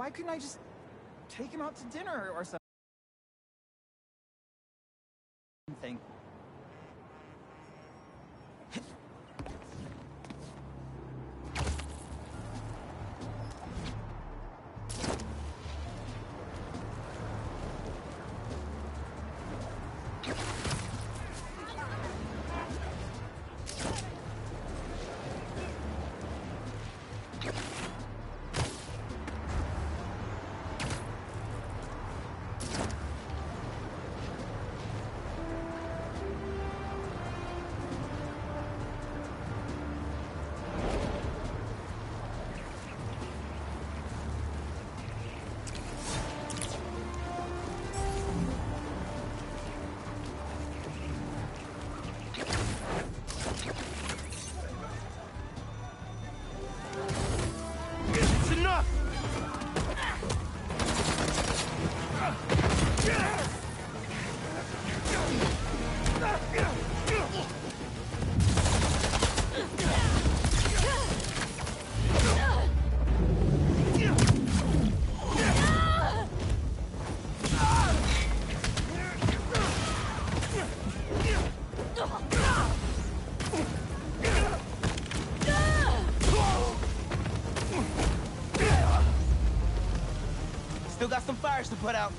Why couldn't I just take him out to dinner or something? Still got some fires to put out.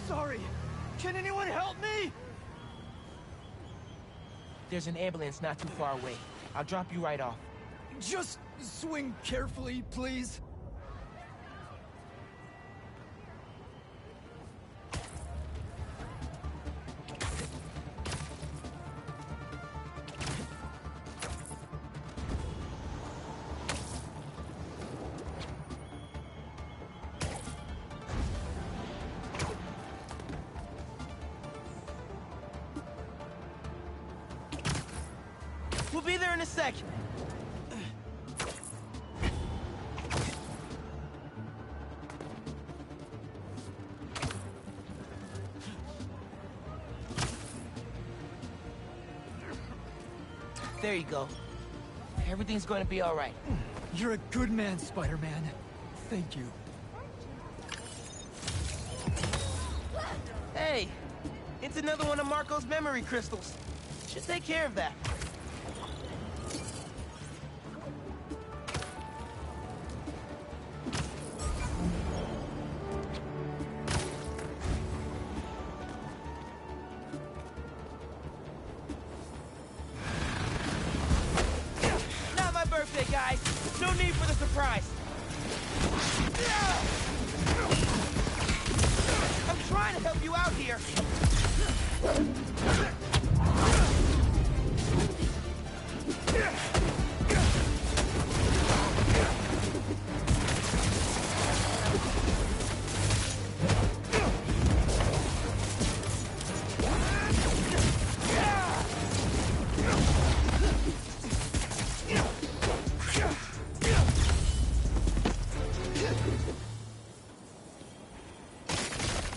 Sorry. Can anyone help me? There's an ambulance not too far away. I'll drop you right off. Just swing carefully, please. We'll be there in a sec. There you go. Everything's going to be all right. You're a good man, Spider-Man. Thank you. Hey, it's another one of Marco's memory crystals. Should take care of that. Not my birthday, guys. No need for the surprise. I'm trying to help you out here.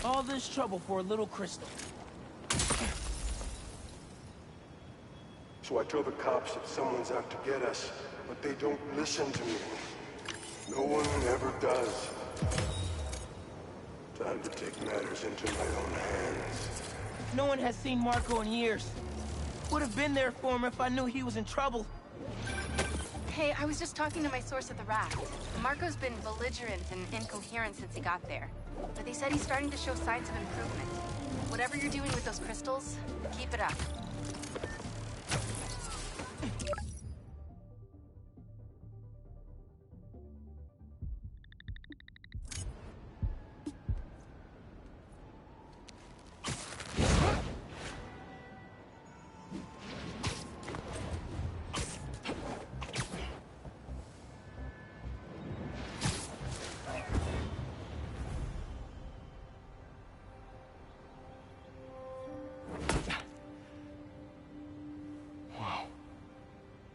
All this trouble for a little crystal. So I told the cops that someone's out to get us, but they don't listen to me. No one ever does. Time to take matters into my own hands. No one has seen Marco in years. Would have been there for him if I knew he was in trouble. Hey, I was just talking to my source at the raft. Marco's been belligerent and incoherent since he got there. But they said he's starting to show signs of improvement. Whatever you're doing with those crystals, keep it up.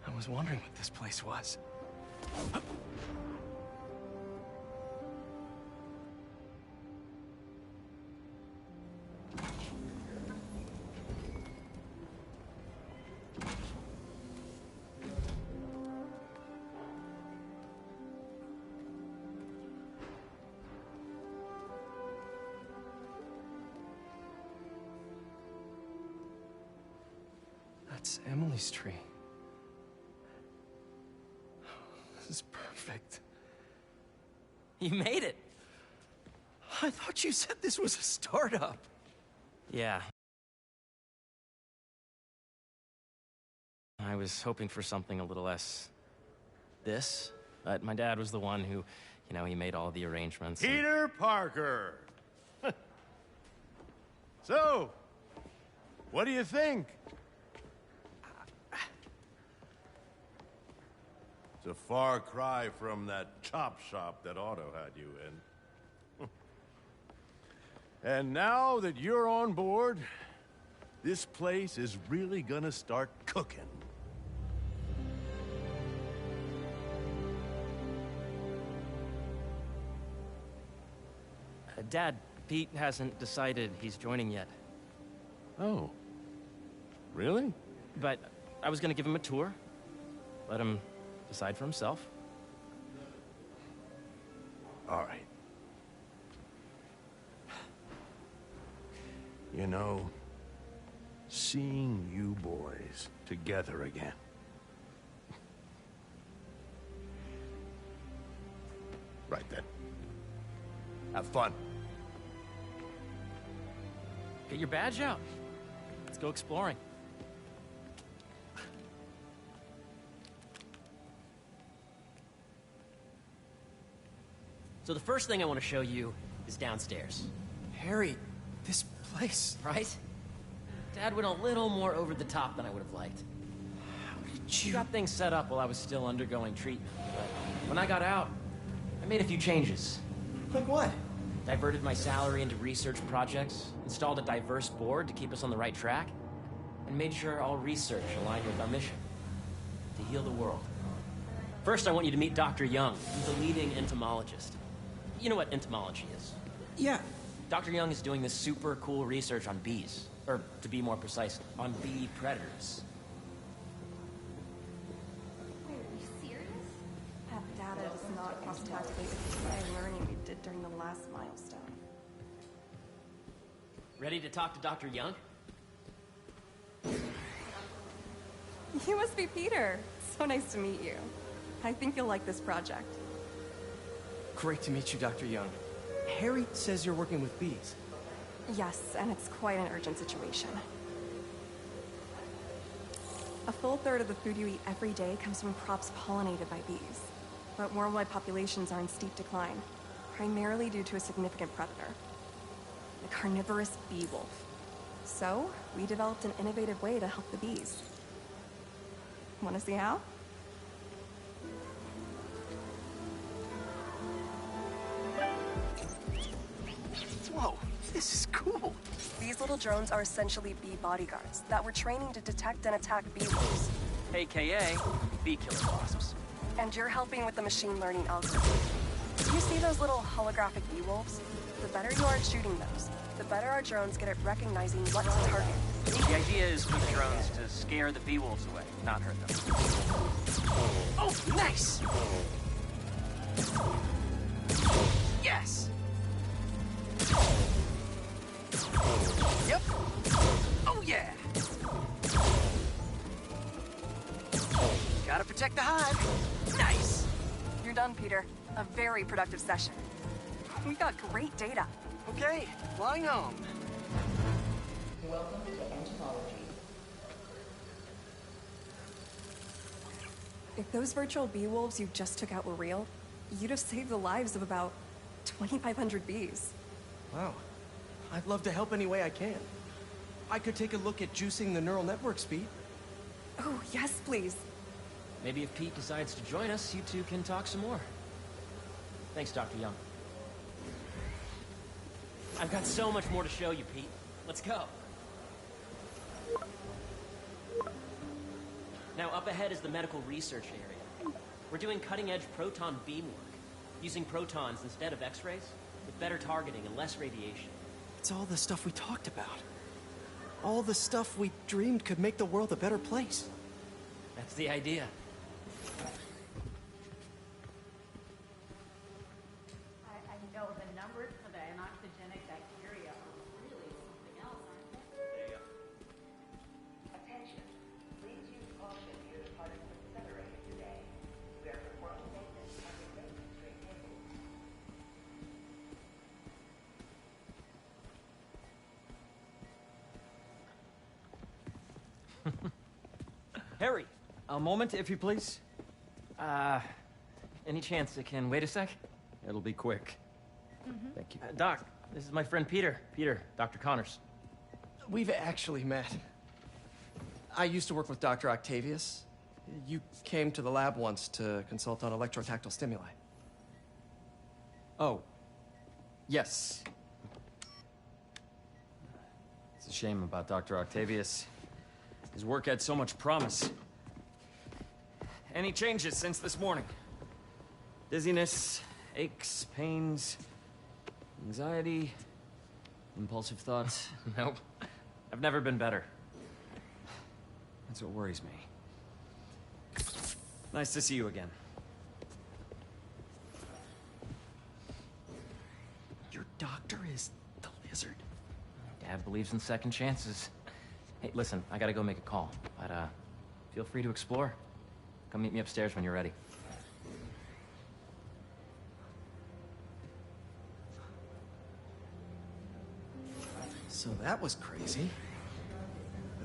I was wondering what this place was. That's Emily's tree. This is perfect. You made it. I thought you said this was a startup. Yeah. I was hoping for something a little less this, but my dad was the one who, he made all the arrangements. Peter Parker! So, what do you think? It's a far cry from that chop shop that Otto had you in. And now that you're on board, this place is really gonna start cooking. Dad, Pete hasn't decided he's joining yet. Oh. Really? But I was gonna give him a tour. Let him decide for himself. All right. You know, seeing you boys together again. Right then. Have fun. Get your badge out. Let's go exploring. So the first thing I want to show you is downstairs. Harry, this place... Right? Dad went a little more over the top than I would have liked. You got things set up while I was still undergoing treatment, but when I got out, I made a few changes. Like what? Diverted my salary into research projects, installed a diverse board to keep us on the right track, and made sure all research aligned with our mission, to heal the world. First, I want you to meet Dr. Young. He's a leading entomologist. You know what entomology is? Yeah. Dr. Young is doing this super cool research on bees, or to be more precise, on bee predators. Wait, are you serious? That data does not cross-tabulate with the AI learning we did during the last milestone. Ready to talk to Dr. Young? You must be Peter. So nice to meet you. I think you'll like this project. Great to meet you, Dr. Young. Harry says you're working with bees. Yes, and it's quite an urgent situation. A full third of the food you eat every day comes from crops pollinated by bees. But worldwide populations are in steep decline, primarily due to a significant predator, the carnivorous bee wolf. So, we developed an innovative way to help the bees. Want to see how? Whoa, this is cool. These little drones are essentially bee bodyguards that we're training to detect and attack bee wolves. AKA bee killer wasps. And you're helping with the machine learning algorithm. You see those little holographic bee wolves? The better you are at shooting those, the better our drones get at recognizing what to target. The idea is for the drones to scare the bee wolves away, not hurt them. Oh, nice! Yes! Yep. Oh, yeah! Gotta protect the hive. Nice! You're done, Peter. A very productive session. We got great data. Okay, flying home. Welcome to entomology. If those virtual bee wolves you just took out were real, you'd have saved the lives of about 2,500 bees. Wow. I'd love to help any way I can. I could take a look at juicing the neural network speed. Oh, yes, please. Maybe if Pete decides to join us, you two can talk some more. Thanks, Dr. Young. I've got so much more to show you, Pete. Let's go. Now, up ahead is the medical research area. We're doing cutting-edge proton beam work, using protons instead of X-rays, with better targeting and less radiation. It's all the stuff we talked about. All the stuff we dreamed could make the world a better place. That's the idea. I know the numbers for the anoxygenic bacteria are really something else, aren't they? Attention. Harry, a moment, if you please. Any chance it can wait a sec? It'll be quick. Thank you. Doc, this is my friend Peter. Peter, Dr. Connors. We've actually met. I used to work with Dr. Octavius. You came to the lab once to consult on electrotactile stimuli. Oh. Yes. It's a shame about Dr. Octavius. His work had so much promise. Any changes since this morning? Dizziness, aches, pains, anxiety, impulsive thoughts? Nope. I've never been better. That's what worries me. Nice to see you again. Your doctor is the lizard? Dad believes in second chances. Hey, listen, I gotta go make a call, but feel free to explore. Come meet me upstairs when you're ready. So that was crazy.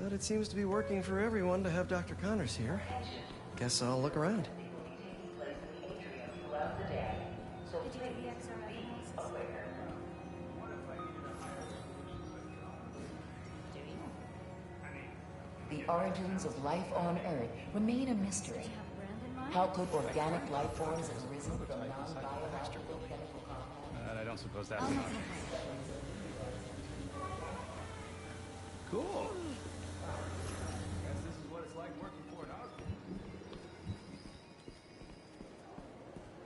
But it seems to be working for everyone to have Dr. Connors here. Guess I'll look around. The origins of life on Earth remain a mystery. How could organic life forms have arisen from non-biological chemical compounds? I don't suppose that's Cool. Guess this is what it's like working for an Osborn.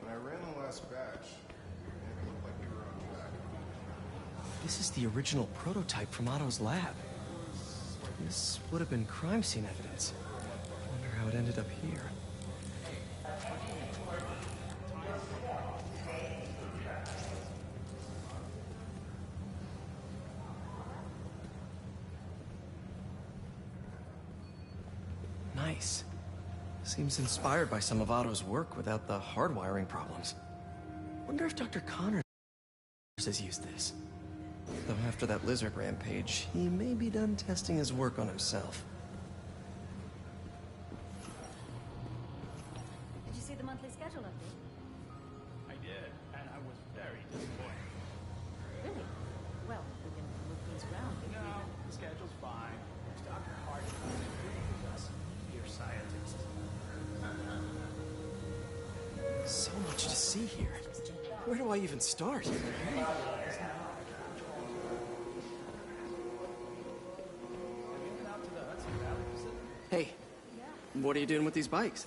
When I ran the last batch, it looked like we were on track. This is the original prototype from Otto's lab. This would have been crime scene evidence. I wonder how it ended up here. Nice. Seems inspired by some of Otto's work without the hardwiring problems. Wonder if Dr. Connors has used this. Though after that lizard rampage, he may be done testing his work on himself. Did you see the monthly schedule update? I did, and I was very disappointed. Really? Well, we can move things around. No, the schedule's fine. It's Dr. Hart with us, your scientist. So much to see here. Where do I even start? Hey, what are you doing with these bikes?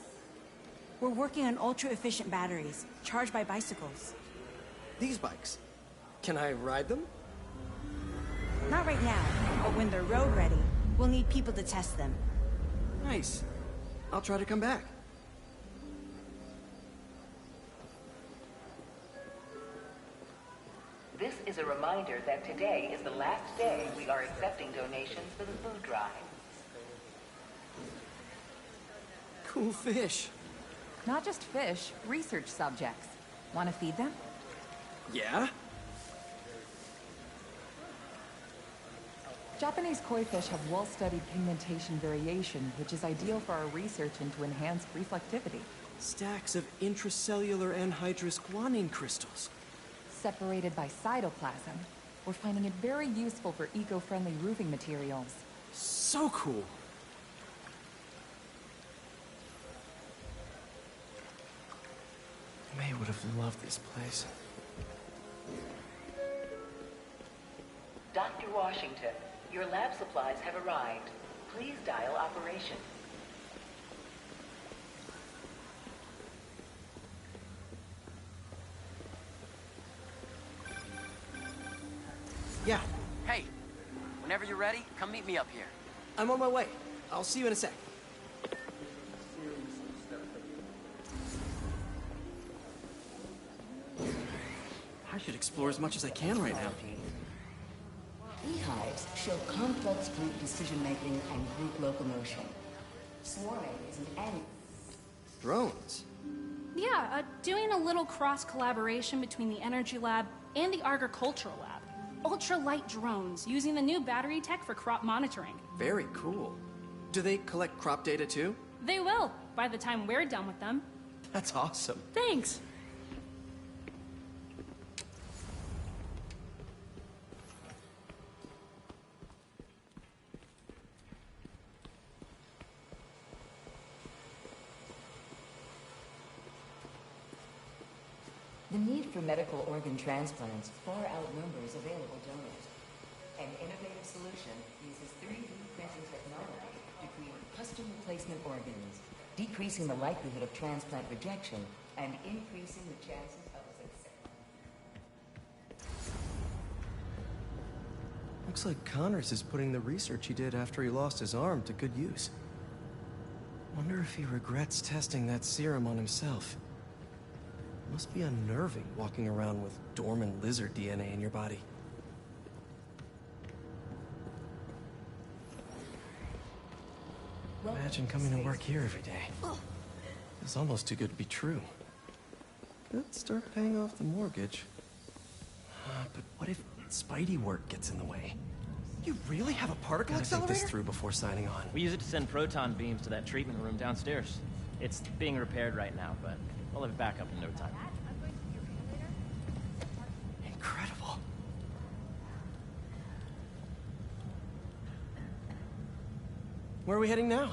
We're working on ultra-efficient batteries, charged by bicycles. These bikes? Can I ride them? Not right now, but when they're road ready, we'll need people to test them. Nice. I'll try to come back. This is a reminder that today is the last day we are accepting donations for the food drive. Cool fish. Not just fish, research subjects. Want to feed them? Yeah? Japanese koi fish have well-studied pigmentation variation, which is ideal for our research into enhanced reflectivity. Stacks of intracellular anhydrous guanine crystals. Separated by cytoplasm, we're finding it very useful for eco-friendly roofing materials. So cool. May would have loved this place. Dr. Washington, your lab supplies have arrived. Please dial operation. Yeah. Hey, whenever you're ready, come meet me up here. I'm on my way. I'll see you in a sec. I should explore as much as I can right now. Beehives show complex group decision-making and group locomotion. Swarming is an annual... Drones? Yeah, doing a little cross-collaboration between the Energy Lab and the Agricultural Lab. Ultra-light drones using the new battery tech for crop monitoring. Very cool. Do they collect crop data too? They will, by the time we're done with them. That's awesome. Thanks. The need for medical organ transplants far outnumbers available donors. An innovative solution uses 3D printing technology to create custom replacement organs, decreasing the likelihood of transplant rejection and increasing the chances of success. Looks like Connors is putting the research he did after he lost his arm to good use. Wonder if he regrets testing that serum on himself. Must be unnerving walking around with dormant lizard DNA in your body. Imagine coming to work here every day. It's almost too good to be true. Could start paying off the mortgage. But what if Spidey work gets in the way? You really have a particle Gotta think accelerator? this through before signing on. We use it to send proton beams to that treatment room downstairs. It's being repaired right now, but we'll have it back up in no time. Incredible. Where are we heading now?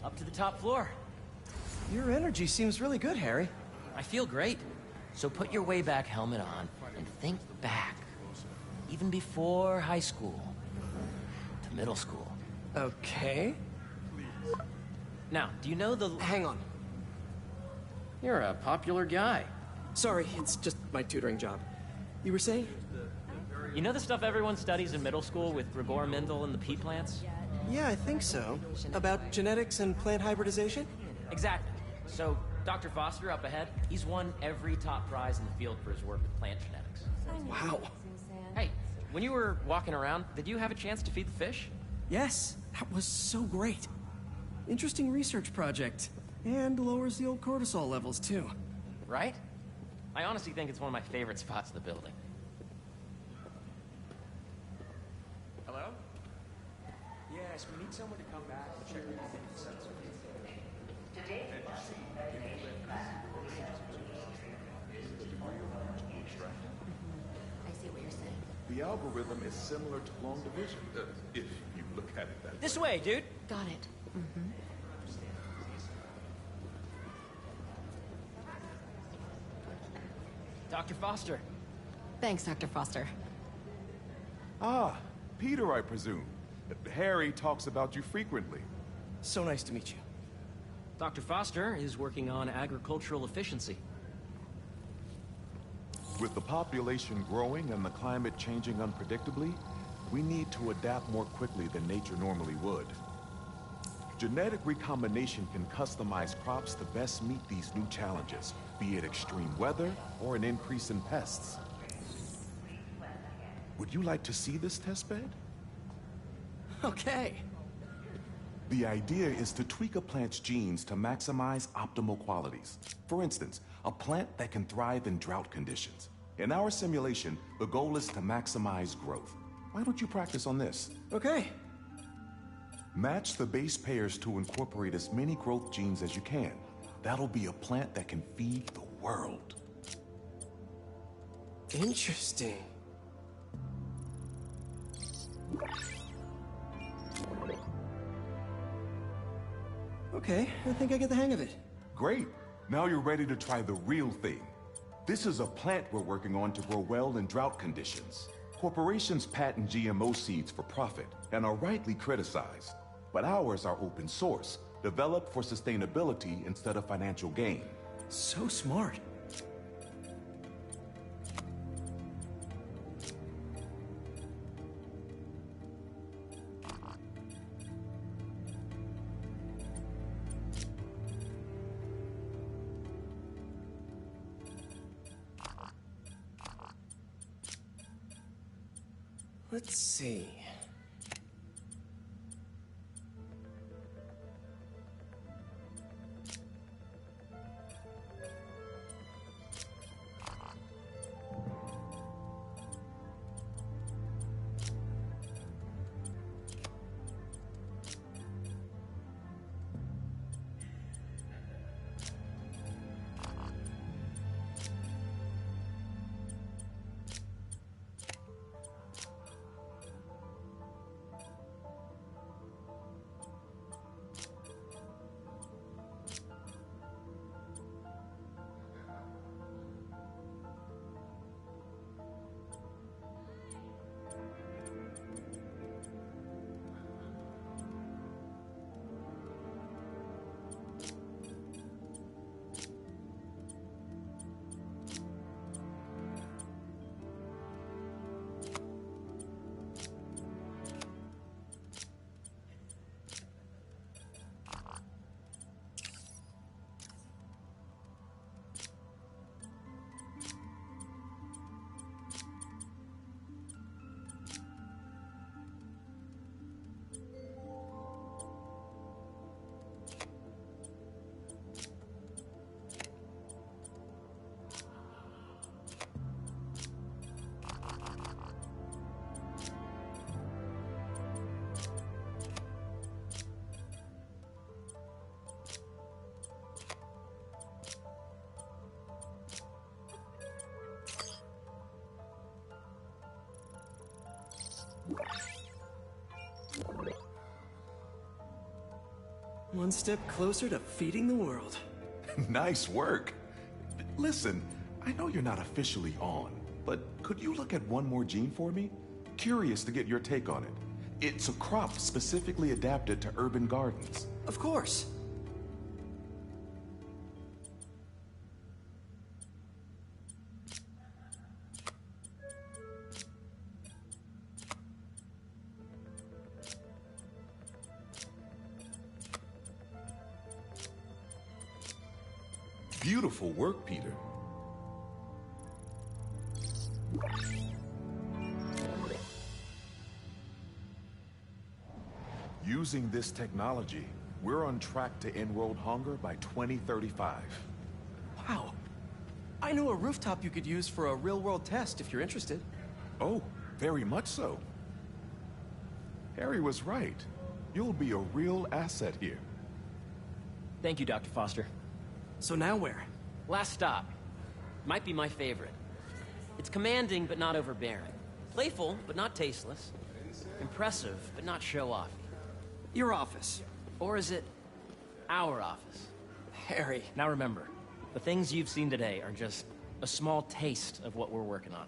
Up to the top floor. Your energy seems really good, Harry. I feel great. So put your way back helmet on and think back. Even before high school. To middle school. Okay. Now, do you know the... Hang on. You're a popular guy. Sorry, it's just my tutoring job. You were saying? You know the stuff everyone studies in middle school with Gregor Mendel and the pea plants? Yeah, I think so. About genetics and plant hybridization? Exactly. So, Dr. Foster up ahead, he's won every top prize in the field for his work with plant genetics. Wow. Hey, when you were walking around, did you have a chance to feed the fish? Yes, that was so great. Interesting research project. And lowers the old cortisol levels, too. Right? I honestly think it's one of my favorite spots in the building. Hello? Yes, we need someone to come back and check the sensor. Today, I see what you're saying. The algorithm is similar to long division, if you look at it that way. This way, dude. Got it. Mm-hmm. Dr. Foster. Thanks, Dr. Foster. Ah, Peter, I presume. Harry talks about you frequently. So nice to meet you. Dr. Foster is working on agricultural efficiency. With the population growing and the climate changing unpredictably, we need to adapt more quickly than nature normally would. Genetic recombination can customize crops to best meet these new challenges, be it extreme weather or an increase in pests. Would you like to see this testbed? Okay. The idea is to tweak a plant's genes to maximize optimal qualities. For instance, a plant that can thrive in drought conditions. In our simulation, the goal is to maximize growth. Why don't you practice on this? Okay. Match the base pairs to incorporate as many growth genes as you can. That'll be a plant that can feed the world. Interesting. Okay, I think I get the hang of it. Great. Now you're ready to try the real thing. This is a plant we're working on to grow well in drought conditions. Corporations patent GMO seeds for profit and are rightly criticized. But ours are open source, developed for sustainability instead of financial gain. So smart. Let's see. One step closer to feeding the world. Nice work. Listen, I know you're not officially on, but could you look at one more gene for me? Curious to get your take on it. It's a crop specifically adapted to urban gardens. Of course. Beautiful work, Peter. Using this technology, we're on track to end world hunger by 2035. Wow. I know a rooftop you could use for a real-world test if you're interested. Oh, very much so. Harry was right. You'll be a real asset here. Thank you, Dr. Foster. So now where? Last stop. Might be my favorite. It's commanding, but not overbearing. Playful, but not tasteless. Impressive, but not show-off. Your office. Or is it our office? Harry. Now remember, the things you've seen today are just a small taste of what we're working on.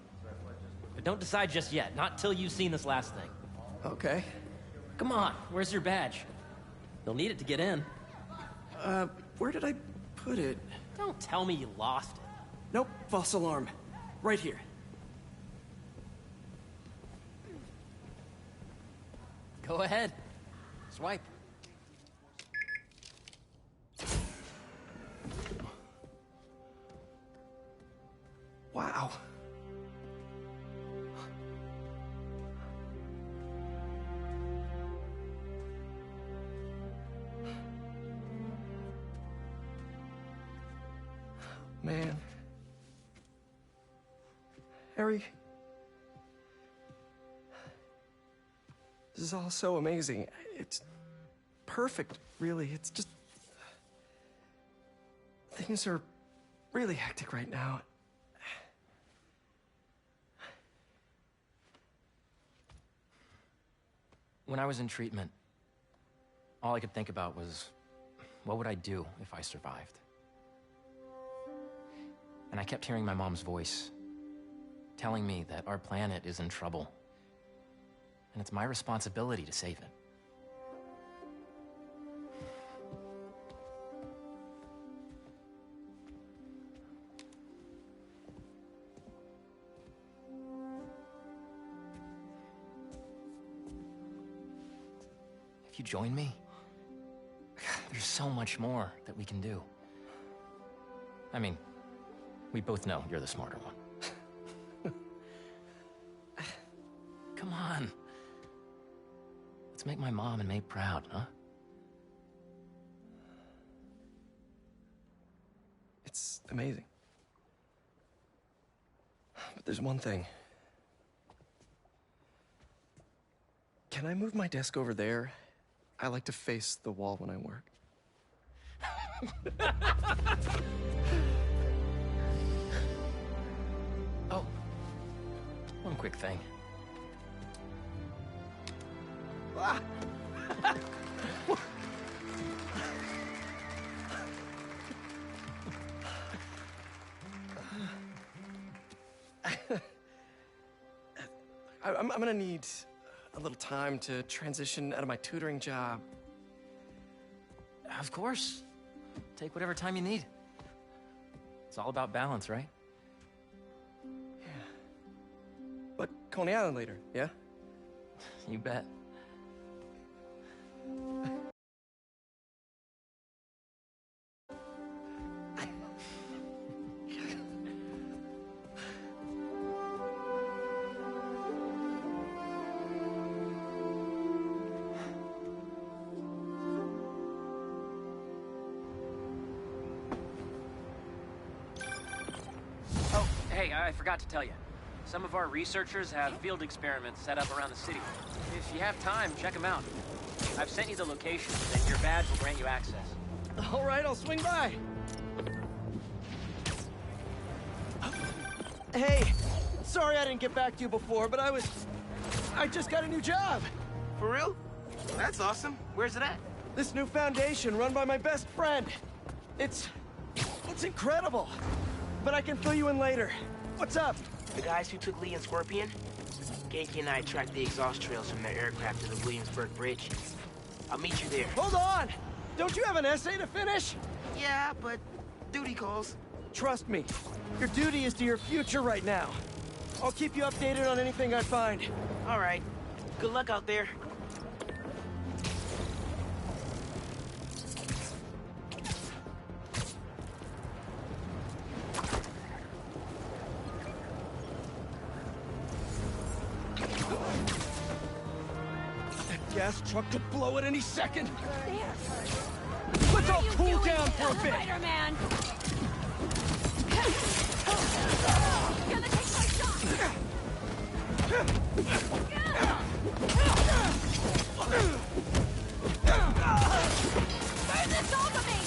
But don't decide just yet, not till you've seen this last thing. Okay. Come on, where's your badge? You'll need it to get in. Where did I put it? Don't tell me you lost it. Nope, false alarm. Right here. Go ahead. Swipe. Wow. Man. Harry. This is all so amazing. It's perfect, really. It's just... things are really hectic right now. When I was in treatment, all I could think about was, what would I do if I survived? And I kept hearing my mom's voice, telling me that our planet is in trouble, and it's my responsibility to save it. If you join me, there's so much more that we can do. I mean, we both know you're the smarter one. Come on. Let's make my mom and May proud, huh? It's amazing. But there's one thing. Can I move my desk over there? I like to face the wall when I work. Oh, one quick thing. Ah. I'm gonna need a little time to transition out of my tutoring job. Of course. Take whatever time you need. It's all about balance, right? Yeah. But Coney Island later, yeah? You bet. Hey, I forgot to tell you. Some of our researchers have field experiments set up around the city. If you have time, check them out. I've sent you the location, and your badge will grant you access. All right, I'll swing by. Hey, sorry I didn't get back to you before, but I just got a new job. For real? That's awesome. Where's it at? This new foundation run by my best friend. It's incredible. But I can fill you in later. What's up? The guys who took Lee and Scorpion? Genki and I tracked the exhaust trails from their aircraft to the Williamsburg Bridge. I'll meet you there. Hold on! Don't you have an essay to finish? Yeah, but duty calls. Trust me, your duty is to your future right now. I'll keep you updated on anything I find. All right. Good luck out there. That gas truck could blow at any second. Let's all cool down for a bit. Spider-Man! Gonna take my shot! Burn this off of me!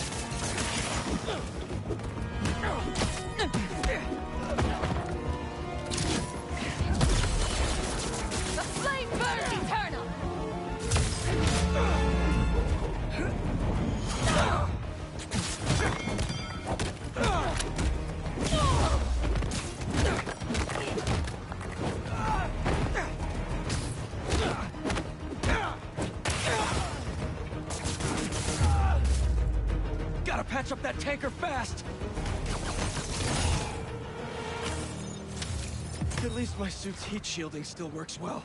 The flame burns eternal! Gotta patch up that tanker fast! At least my suit's heat shielding still works well.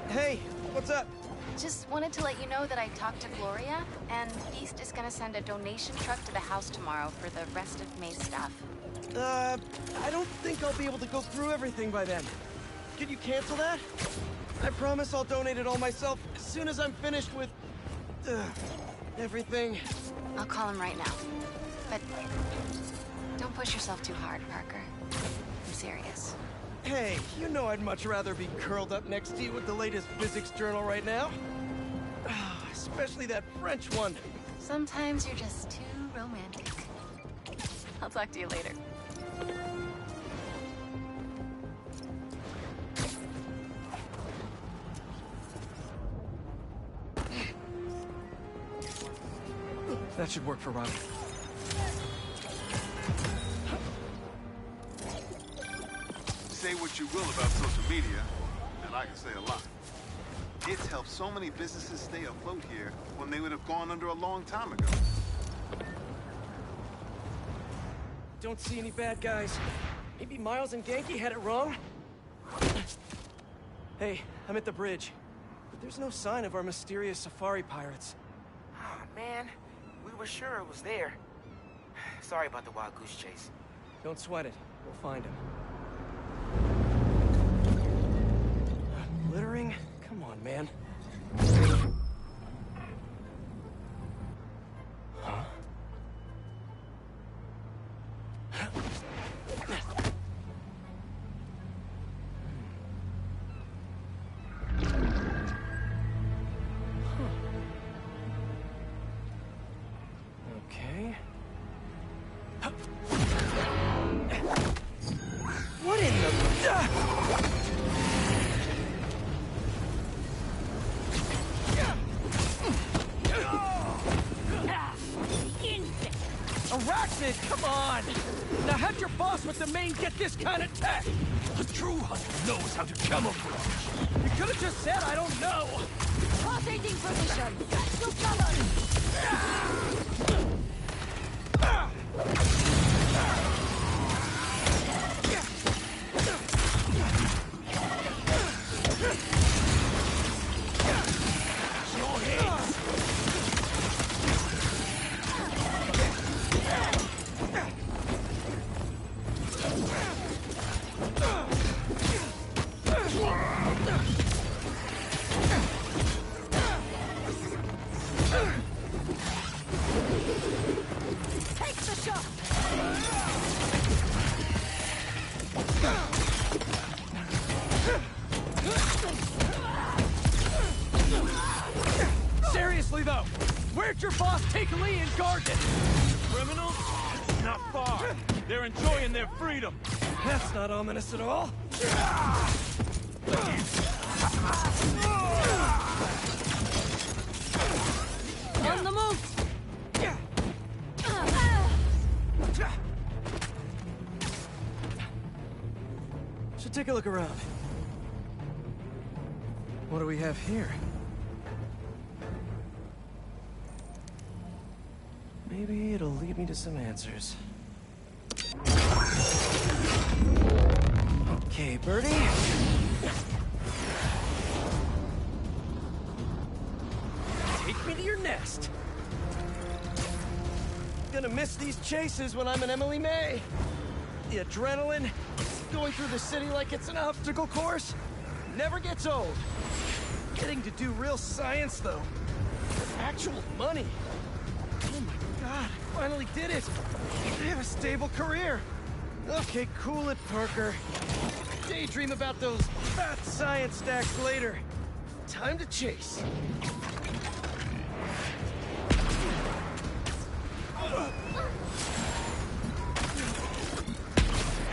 Hey, what's up? Just wanted to let you know that I talked to Gloria, and Beast is gonna send a donation truck to the house tomorrow for the rest of May's stuff. I don't think I'll be able to go through everything by then. Can you cancel that? I promise I'll donate it all myself as soon as I'm finished with... everything. I'll call him right now. But don't push yourself too hard, Parker. I'm serious. Hey, you know I'd much rather be curled up next to you with the latest physics journal right now. Especially that French one. Sometimes you're just too romantic. I'll talk to you later. That should work for Robin. Say what you will about social media, and I can say a lot. It's helped so many businesses stay afloat here when they would have gone under a long time ago. Don't see any bad guys. Maybe Miles and Genki had it wrong? Hey, I'm at the bridge. But there's no sign of our mysterious safari pirates. Oh, man. We were sure it was there. Sorry about the wild goose chase. Don't sweat it. We'll find him. Littering? Come on, man. Huh? Okay. What in the... Arachnid, come on! Now how'd your boss with the main get this kind of tech? A true hunter knows how to camouflage. You could have just said, I don't know. Rotating position. To cover. Your hands. take Lee and Gargan! Criminals? Not far. They're enjoying their freedom. That's not ominous at all. On the move! Should take a look around. What do we have here? Maybe it'll lead me to some answers. Okay, Birdie. Take me to your nest. Gonna miss these chases when I'm an Emily May. The adrenaline, going through the city like it's an obstacle course, never gets old. Getting to do real science, though. Actual money. Oh my God, I finally did it. I have a stable career. Okay, cool it, Parker. Daydream about those fat science stacks later. Time to chase.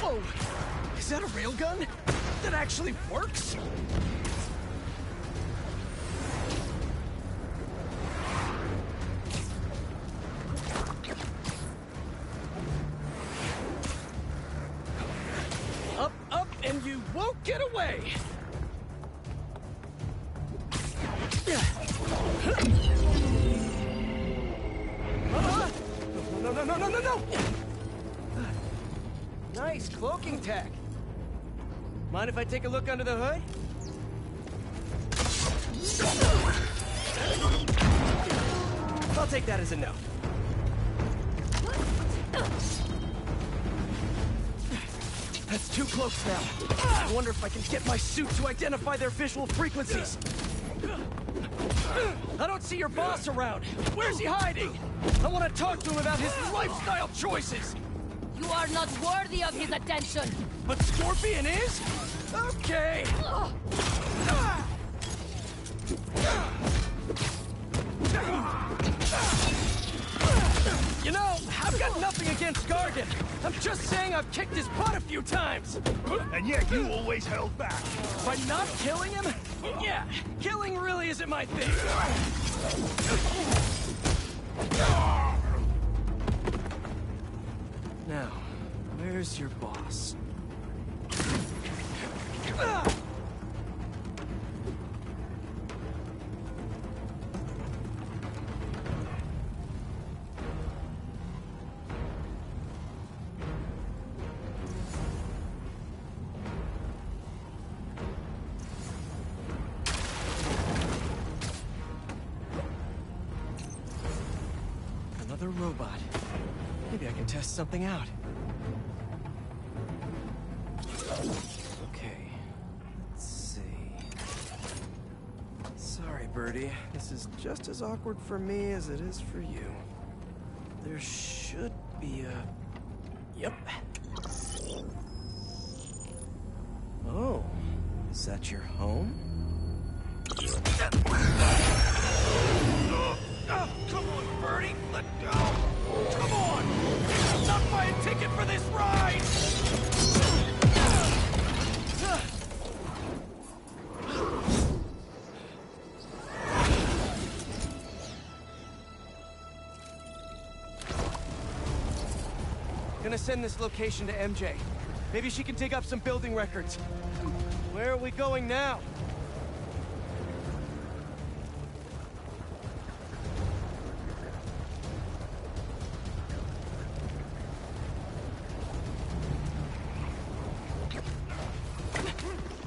Whoa! Is that a railgun? That actually works? Up, up, and you won't get away! No! Nice cloaking tech. Mind if I take a look under the hood? I'll take that as a no. That's 2 cloaks now. I wonder if I can get my suit to identify their visual frequencies. I don't see your boss around. Where's he hiding? I want to talk to him about his lifestyle choices. You are not worthy of his attention. But Scorpion is? Okay. You know, I've got nothing against Gargan. I'm just saying I've kicked his butt a few times. And yet you always held back. By not killing him? Yeah, killing really isn't my thing. Now, where's your boss? Another robot. Maybe I can test something out. Okay, let's see. Sorry, Birdie. This is just as awkward for me as it is for you. There should be a... Yep. Oh, is that your home? Oh, come on, Birdie! Let go! Come on! Not buy a ticket for this ride! Gonna send this location to MJ. Maybe she can dig up some building records. Where are we going now?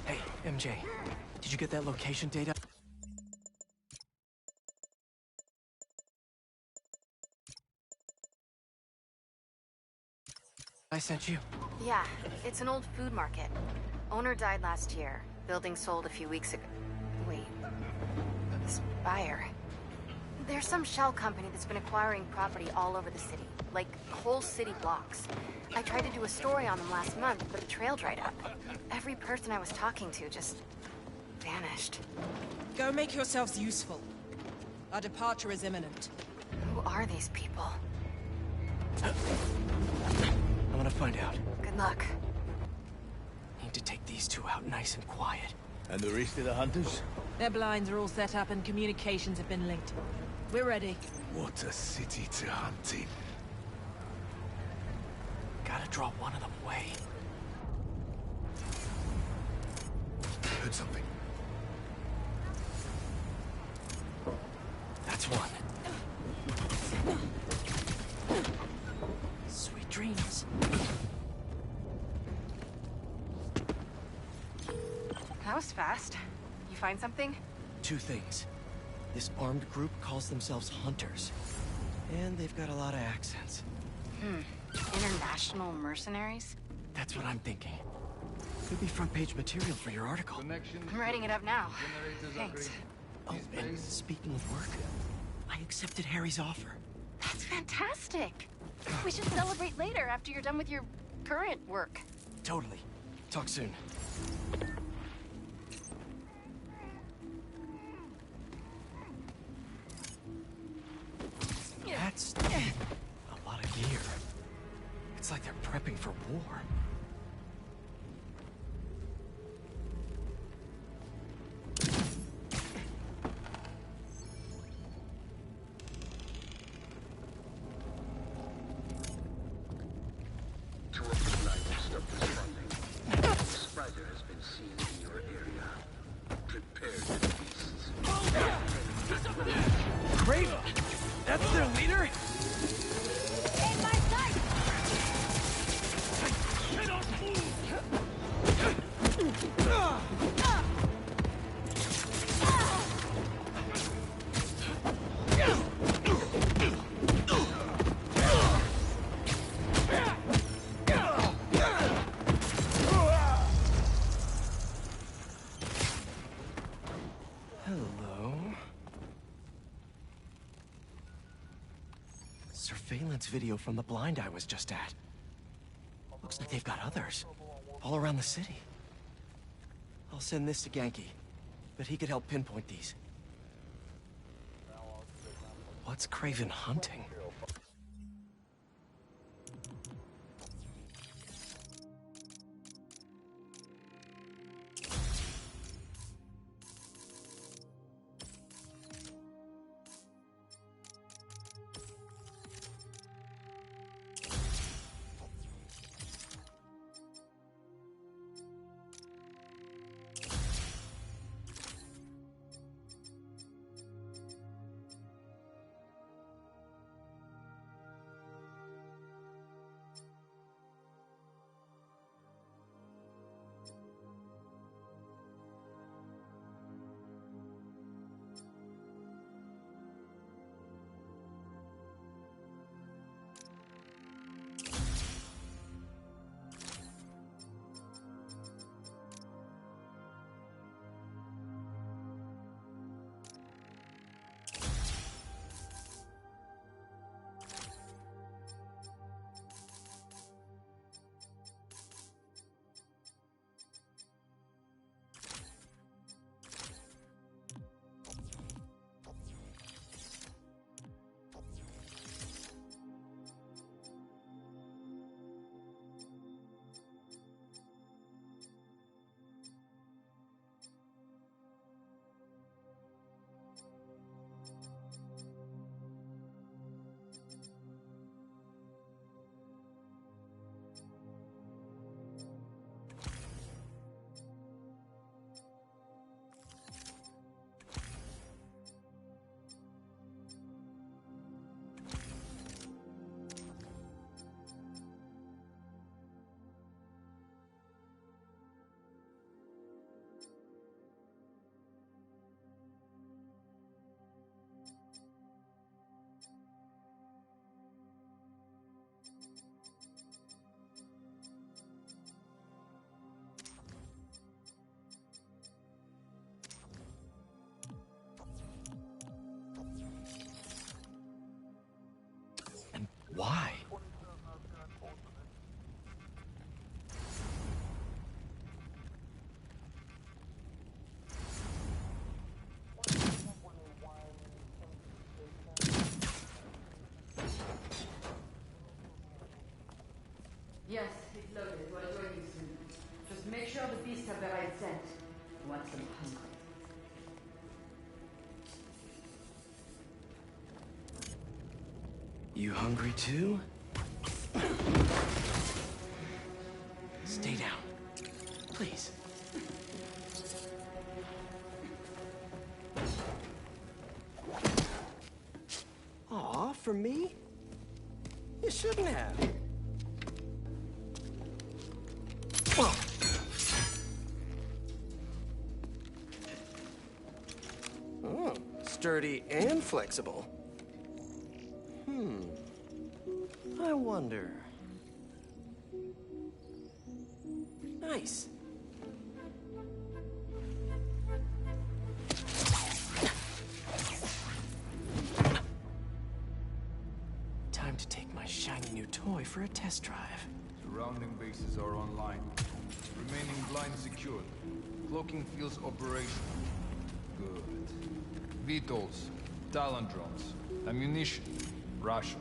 Hey, MJ, did you get that location data? I sent you. Yeah, it's an old food market. Owner died last year. Building sold a few weeks ago. Wait. This buyer. There's some shell company that's been acquiring property all over the city. Like, whole city blocks. I tried to do a story on them last month, but the trail dried up. Every person I was talking to just... vanished. Go make yourselves useful. Our departure is imminent. Who are these people? I'm gonna find out. Good luck. Need to take these two out nice and quiet. And the rest of the hunters? Their blinds are all set up and communications have been linked. We're ready. What a city to hunt in. Gotta draw one of them away. Heard something. That's one. Sweet dreams. That was fast. You find something? Two things. This armed group calls themselves Hunters. And they've got a lot of accents. International mercenaries? That's what I'm thinking. Could be front page material for your article. I'm writing it up now. Thanks. Oh, and speaking of work, I accepted Harry's offer. That's fantastic. We should celebrate later after you're done with your current work. Totally. Talk soon. That's a lot of gear. It's like they're prepping for war. Surveillance video from the blind I was just at. Looks like they've got others. All around the city. I'll send this to Genki. But he could help pinpoint these. What's Craven hunting? Why? Yes, it's loaded. We'll join you soon. Just make sure the beasts have the right scent. You want some hungry. You hungry too? Stay down. Please. Aw, for me? You shouldn't have. Oh, sturdy and flexible. I wonder. Nice. Time to take my shiny new toy for a test drive. Surrounding bases are online. Remaining blind secured. Cloaking fields operational. Good. Vitals, Talon drones, ammunition, Russia.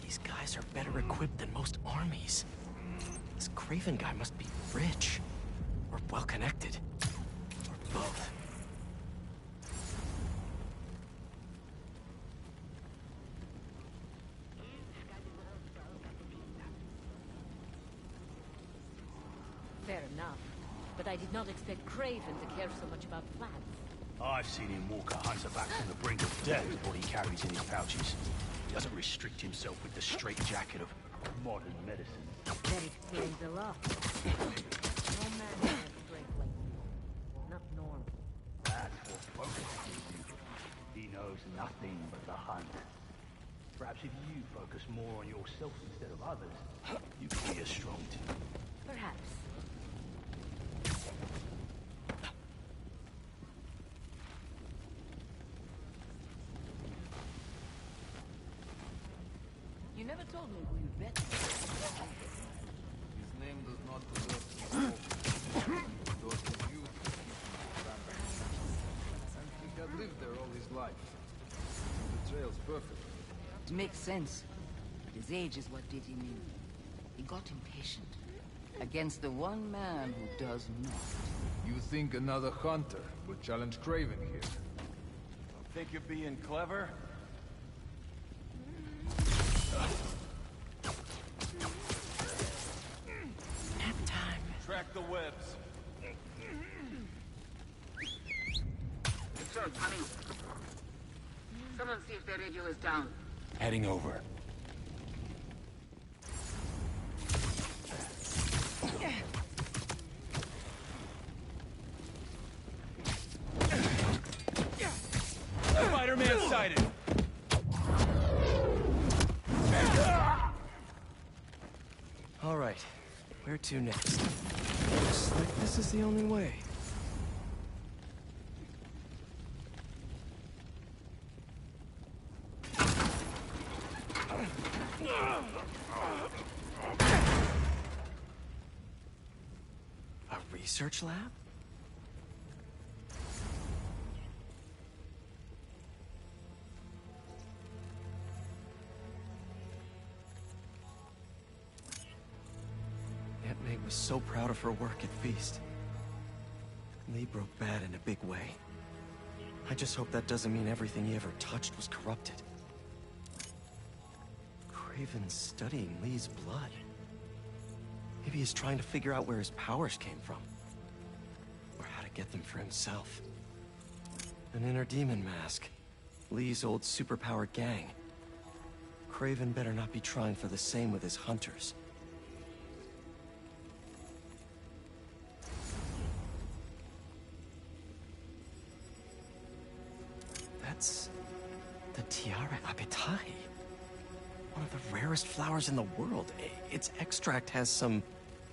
These guys are better equipped than most armies. This Craven guy must be rich, or well-connected, or both. Fair enough. But I did not expect Craven to care so much about plants. I've seen him walk a hunter back from the brink of death with what he carries in his pouches. He doesn't restrict himself with the straitjacket of modern medicine. That explains a lot. No man has strength like you. Not normal. That's what focuses you. He knows nothing but the hunt. Perhaps if you focus more on yourself instead of others, you could be as strong too. Perhaps. You never told me who you bet. His name does not deserve to be spoken. Those of you and he had lived there all his life. The trail's perfect. It makes sense. But his age is what did him in. He got impatient. Against the one man who does not. You think another hunter would challenge Craven here? Think you're being clever? Nap time. Track the webs. Sir, coming. Someone see if their radio is down. Heading over. Spider-Man sighted! All right, where to next? Looks like this is the only way. A research lab? Aunt May was so proud of her work at Feast. Lee broke bad in a big way. I just hope that doesn't mean everything he ever touched was corrupted. Craven's studying Lee's blood. Maybe he's trying to figure out where his powers came from. Or how to get them for himself. An inner demon mask. Lee's old superpowered gang. Craven better not be trying for the same with his hunters. That's the Tiara Apetai. One of the rarest flowers in the world. Its extract has some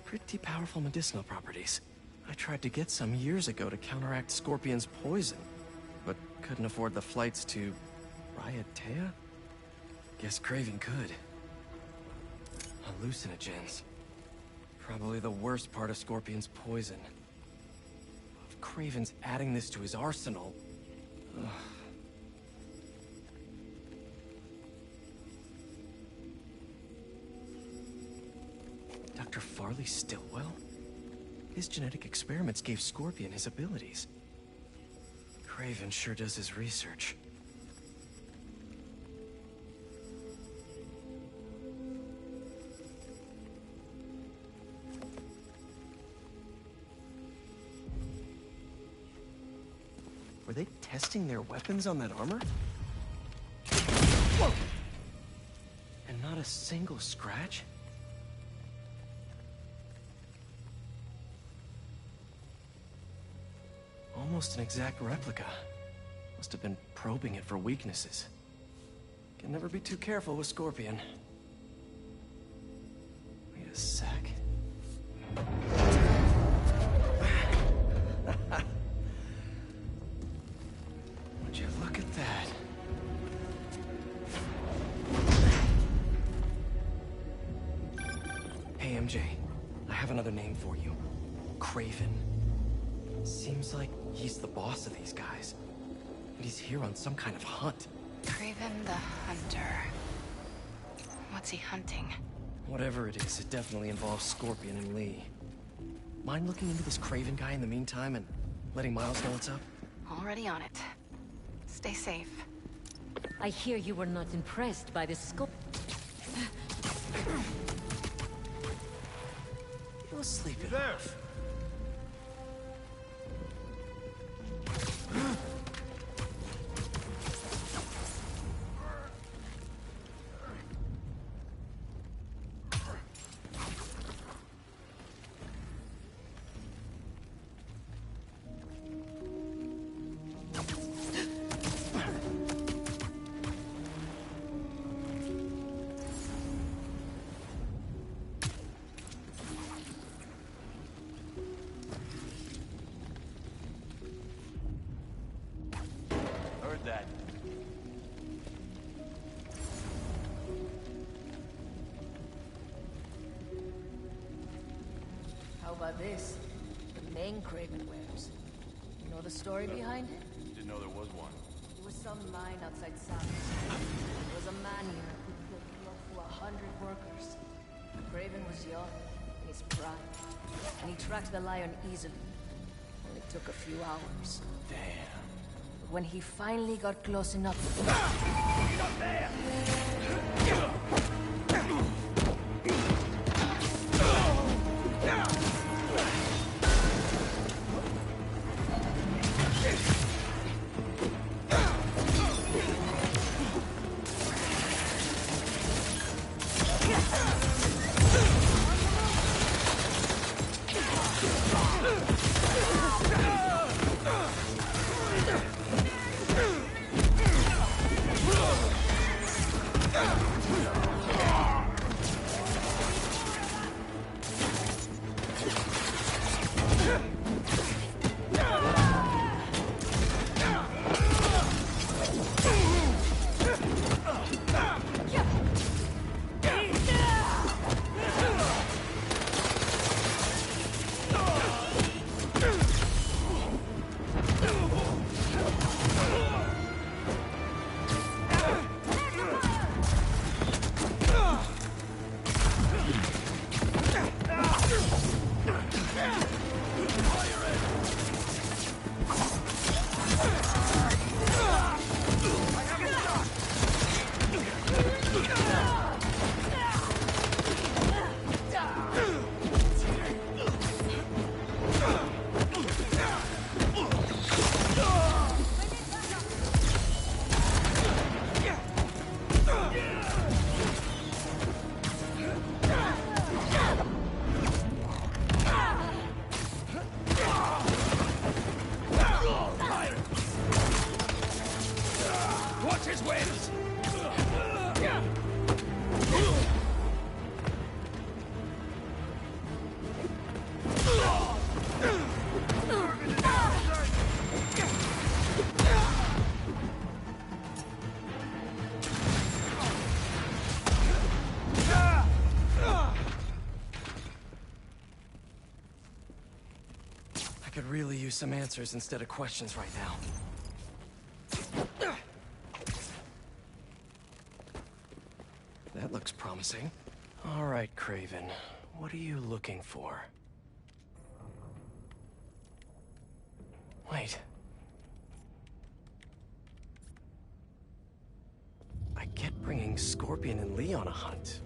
pretty powerful medicinal properties. I tried to get some years ago to counteract Scorpion's poison, but couldn't afford the flights to Raiatea? Guess Craven could. Hallucinogens. Probably the worst part of Scorpion's poison. If Craven's adding this to his arsenal... Ugh. Dr. Farley Stillwell? His genetic experiments gave Scorpion his abilities. Craven sure does his research. Were they testing their weapons on that armor? Whoa! And not a single scratch? Almost an exact replica. Must have been probing it for weaknesses. Can never be too careful with Scorpion. Wait a sec. Would you look at that? Hey, MJ. I have another name for you. Craven. Seems like he's the boss of these guys. And he's here on some kind of hunt. Craven the Hunter. What's he hunting? Whatever it is, it definitely involves Scorpion and Lee. Mind looking into this Craven guy in the meantime and letting Miles know what's up? Already on it. Stay safe. I hear you were not impressed by the scope. He was sleeping. There! That. How about this? The main Craven wears. You know the story behind it? Didn't know there was one. It was some mine outside South. There was a man here who killed close to 100 workers. Craven was young, in his prime, and he tracked the lion easily. Only took a few hours. Damn. When he finally got close enough... He's up there! Could really use some answers instead of questions right now. That looks promising. All right, Craven. What are you looking for? Wait. I get bringing Scorpion and Lee on a hunt,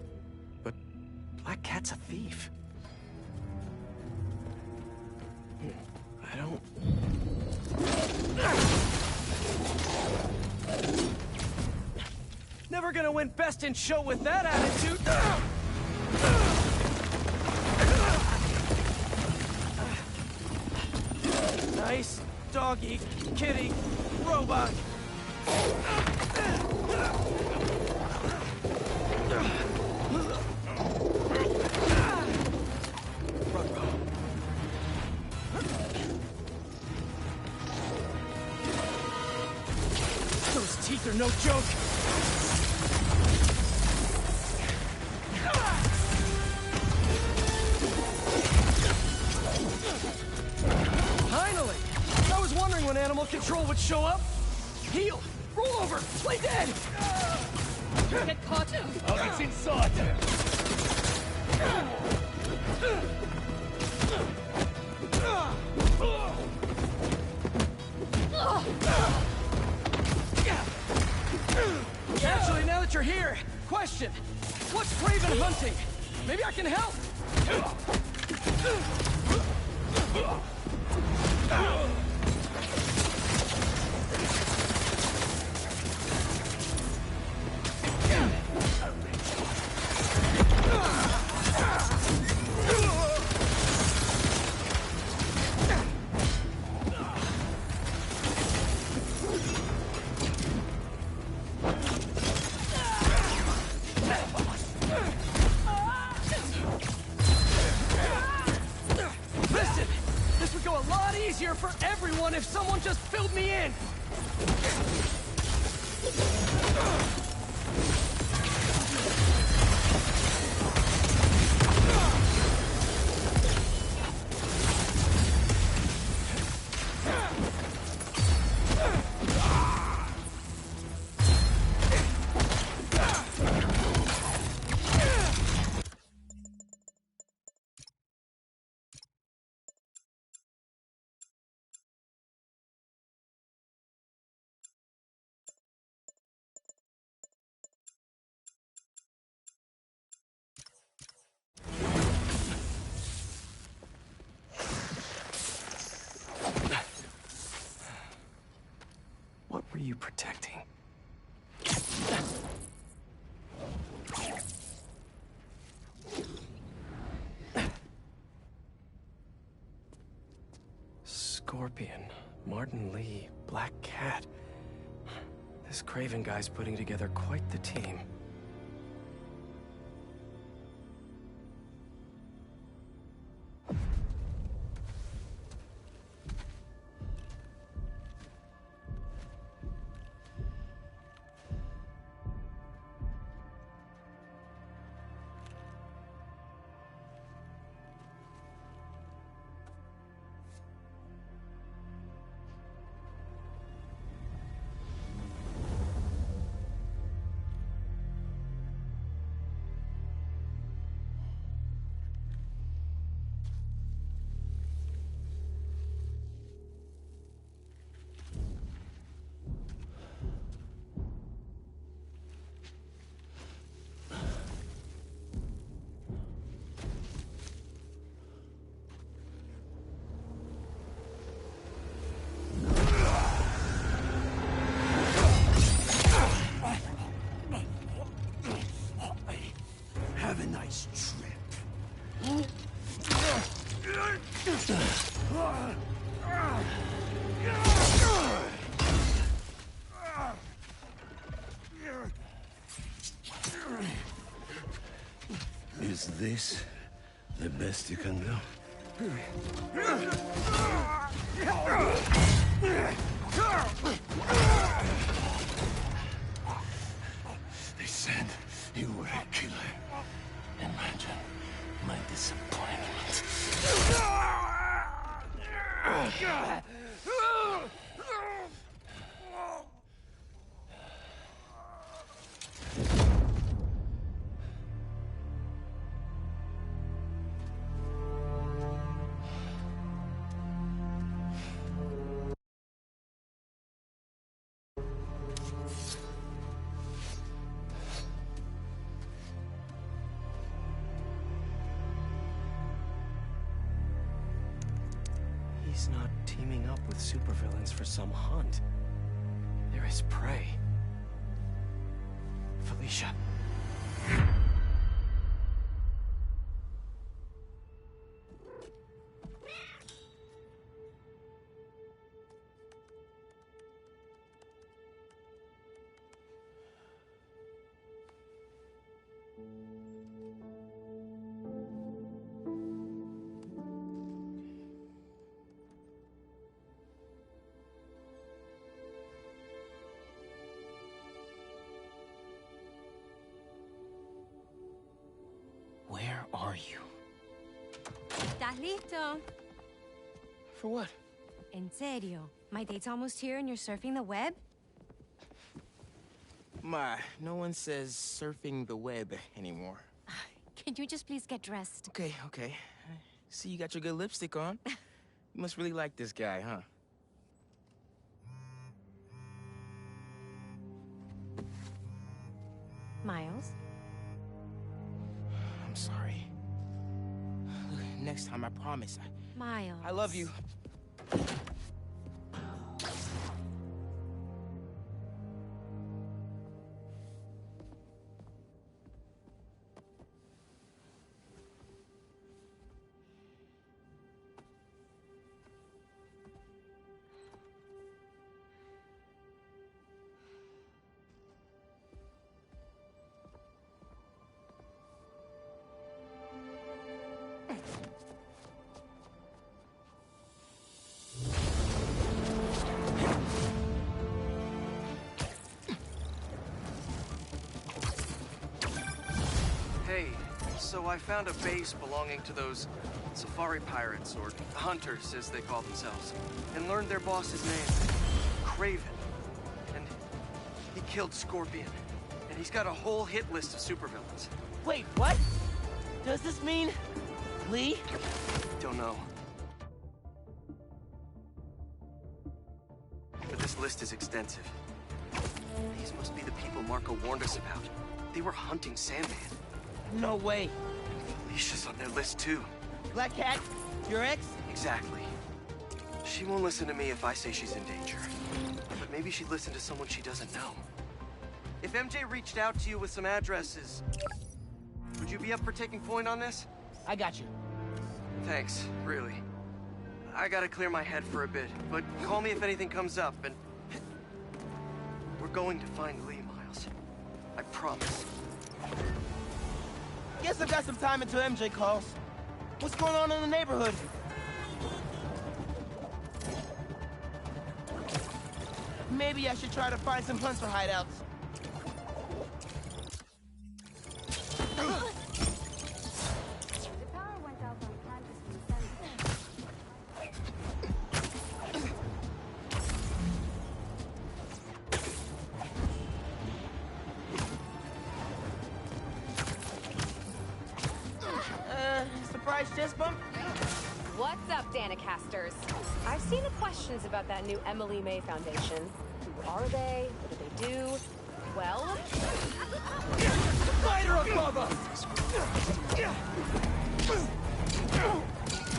but Black Cat's a thief. I don't... Never gonna win Best in Show with that attitude! Nice doggy, kitty, robot. Those teeth are no joke. Finally! I was wondering when animal control would show up. Heal! Roll over! Play dead! Get caught! Oh, it's inside there! Actually, now that you're here, question. What's Craven hunting? Maybe I can help! Listen, this would go a lot easier for everyone if someone just filled me in! What were you protecting? Scorpion, Martin Lee, Black Cat. This Craven guy's putting together quite the team. Have a nice trip. Is this the best you can do? They said you were a killer. Imagine my disappointment. teaming up with supervillains for some hunt. There is prey. Felicia. Where are you? ¿Estás listo? For what? En serio. My date's almost here and you're surfing the web? Ma, no one says surfing the web anymore. Can you just please get dressed? Okay, okay. See, you got your good lipstick on. You must really like this guy, huh? Miles? I'm sorry. Look, next time, I promise. Miles. I love you. Hey, so I found a base belonging to those safari pirates, or hunters as they call themselves, and learned their boss's name, Craven. And he killed Scorpion. And he's got a whole hit list of supervillains. Wait, what? Does this mean Lee? Don't know. But this list is extensive. These must be the people Marco warned us about. They were hunting Sandman. No way. Felicia's on their list too. Black Cat? Your ex? Exactly. She won't listen to me if I say she's in danger. But maybe she'd listen to someone she doesn't know. If MJ reached out to you with some addresses, would you be up for taking point on this? I got you. Thanks, really. I gotta clear my head for a bit, but call me if anything comes up, and... We're going to find Lee, Miles. I promise. Guess I've got some time until MJ calls. What's going on in the neighborhood? Maybe I should try to find some hunter hideouts. Surprise chest bump? What's up, Danicasters? I've seen the questions about that new Emily May Foundation. Who are they? What do they do? Well... Spider above us!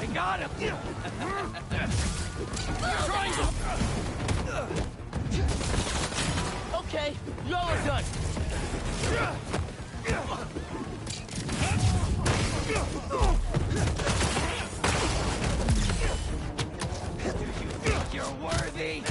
I got him! Triangle! Okay, y'all are done. You're worthy!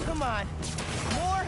Come on. More?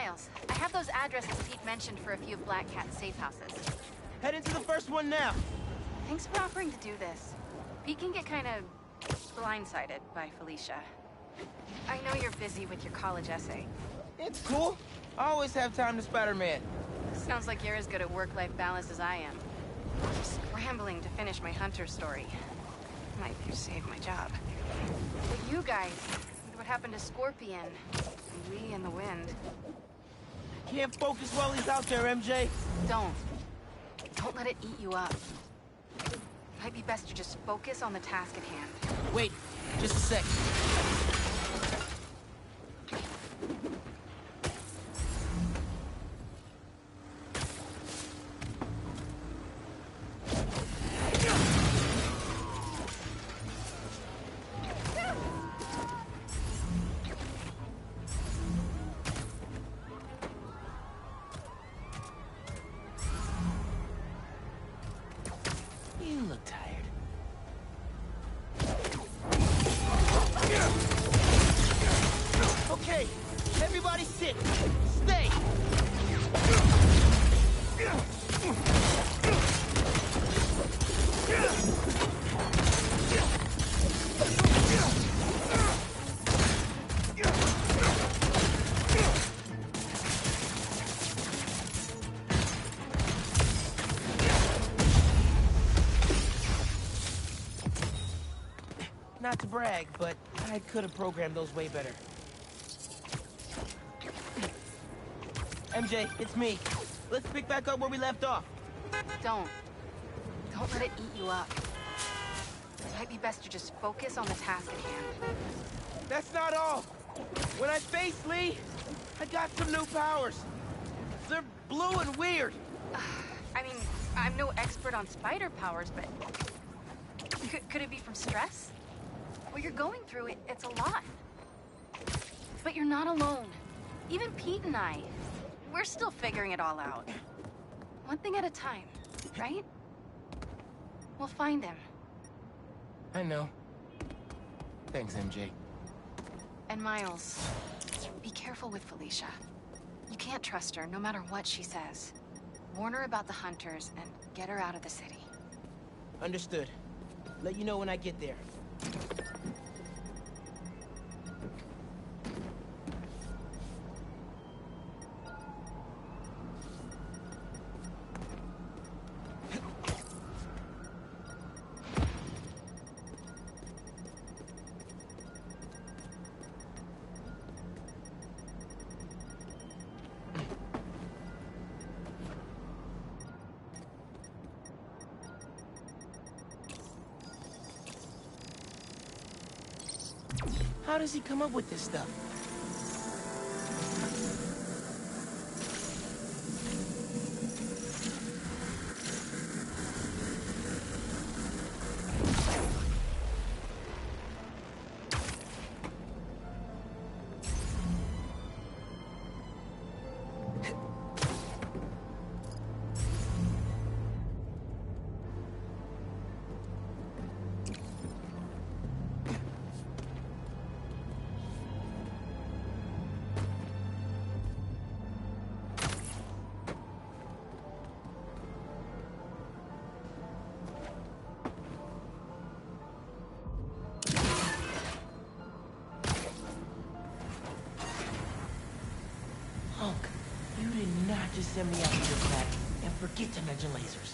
Miles, I have those addresses Pete mentioned for a few of Black Cat's safe houses. Head into the first one now. Thanks for offering to do this. Pete can get kind of blindsided by Felicia. I know you're busy with your college essay. It's cool. I always have time to Spider-Man. Sounds like you're as good at work-life balance as I am. I'm scrambling to finish my Hunter story. Might save my job. But you guys, what happened to Scorpion? And Lee and the Wind? Can't focus while he's out there, MJ. Don't let it eat you up. Might be best to just focus on the task at hand. Wait, just a sec. You look tired. Okay, everybody sit. Stay. Not to brag, but I could have programmed those way better. MJ, it's me. Let's pick back up where we left off. Don't let it eat you up. Might be best to just focus on the task at hand. That's not all. When I faced Lee, I got some new powers. They're blue and weird. I mean, I'm no expert on spider powers, but could it be from stress? What you're going through, it's a lot. But you're not alone. Even Pete and I, we're still figuring it all out. One thing at a time, right? We'll find him. I know. Thanks, MJ. And Miles, be careful with Felicia. You can't trust her, no matter what she says. Warn her about the Hunters and get her out of the city. Understood. Let you know when I get there. How does he come up with this stuff? You did not just send me out to your crap and forget to mention lasers.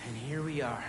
And here we are.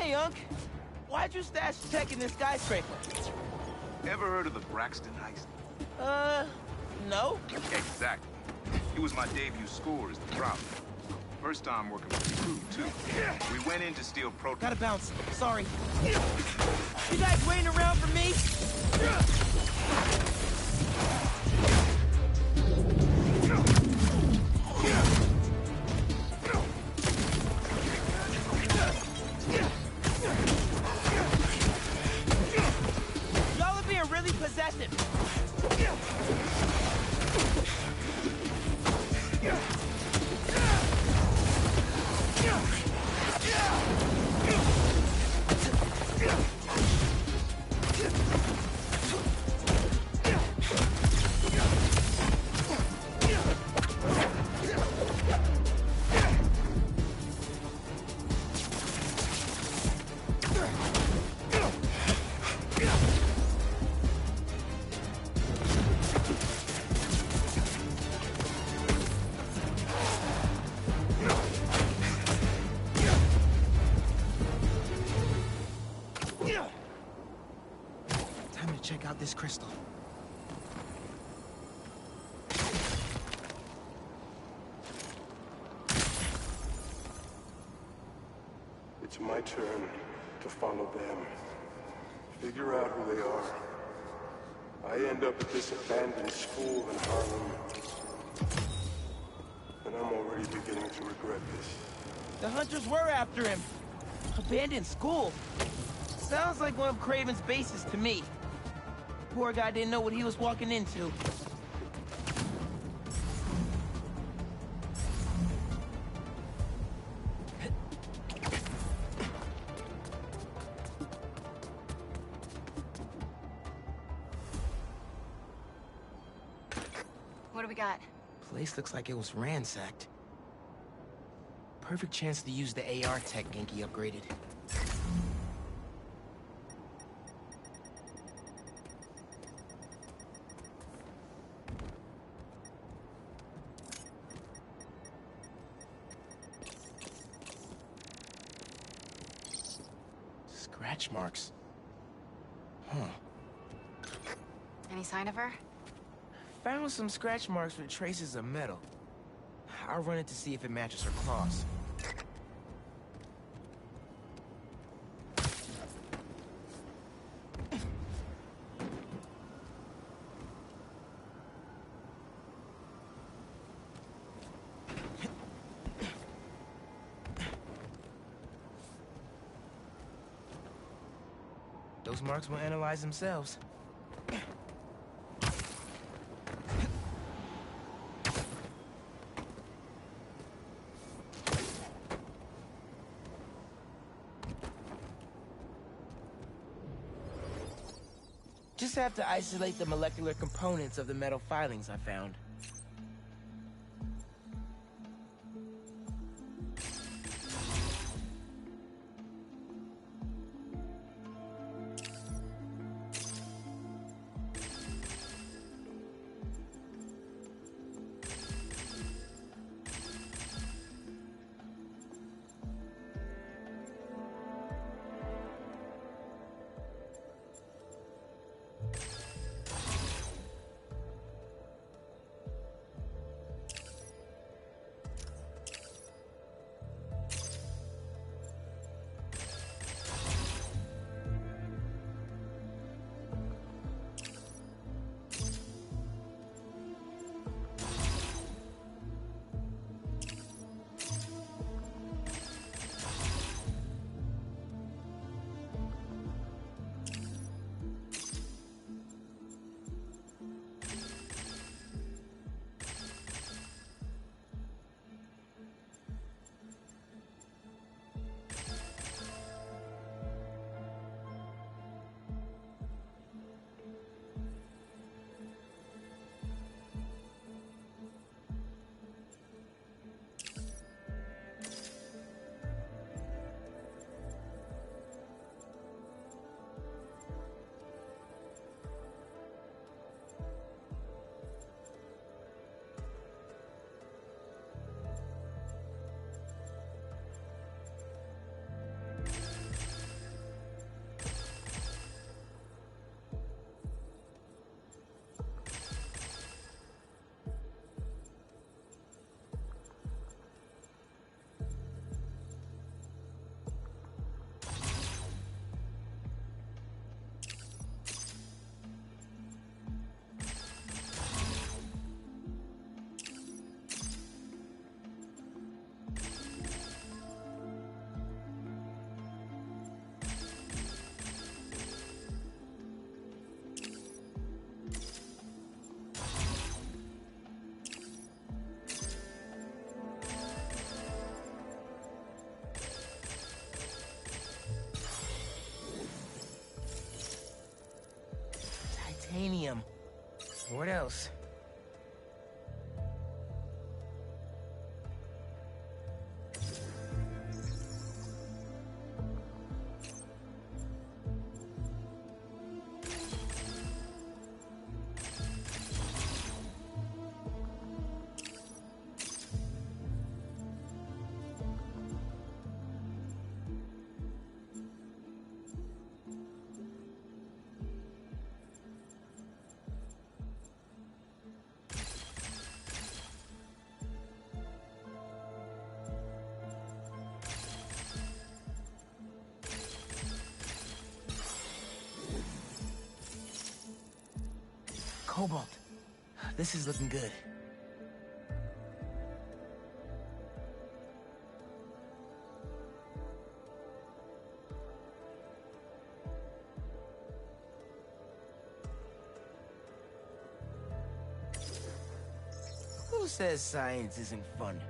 Hey, Unc. Why'd you stash tech in this skyscraper? Ever heard of the Braxton heist? No. Exactly. It was my debut score as the prop. First time working with the crew, too. We went in to steal Gotta bounce. Sorry. You guys waiting around for me? Y'all are being really possessive. Time to check out this crystal. It's my turn to follow them. Figure out who they are. I end up at this abandoned school in Harlem. And I'm already beginning to regret this. The hunters were after him. Abandoned school. Sounds like one of Craven's bases to me. Poor guy didn't know what he was walking into. What do we got? Place looks like it was ransacked. Perfect chance to use the AR tech Genki upgraded. Scratch marks. Huh. Any sign of her? Found some scratch marks with traces of metal. I'll run it to see if it matches her claws. Those marks will analyze themselves. Just have to isolate the molecular components of the metal filings I found. titanium. What else? Cobalt. This is looking good. Who says science isn't fun?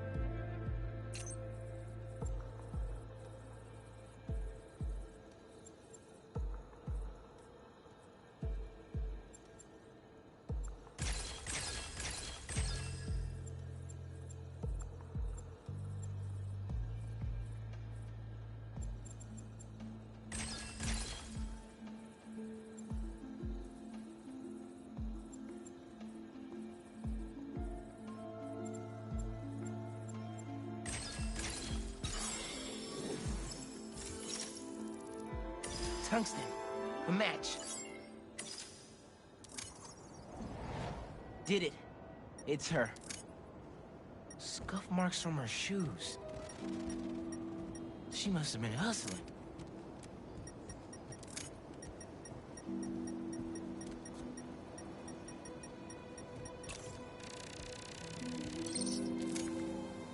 Tungsten. A match. Did it. It's her. Scuff marks from her shoes. She must have been hustling.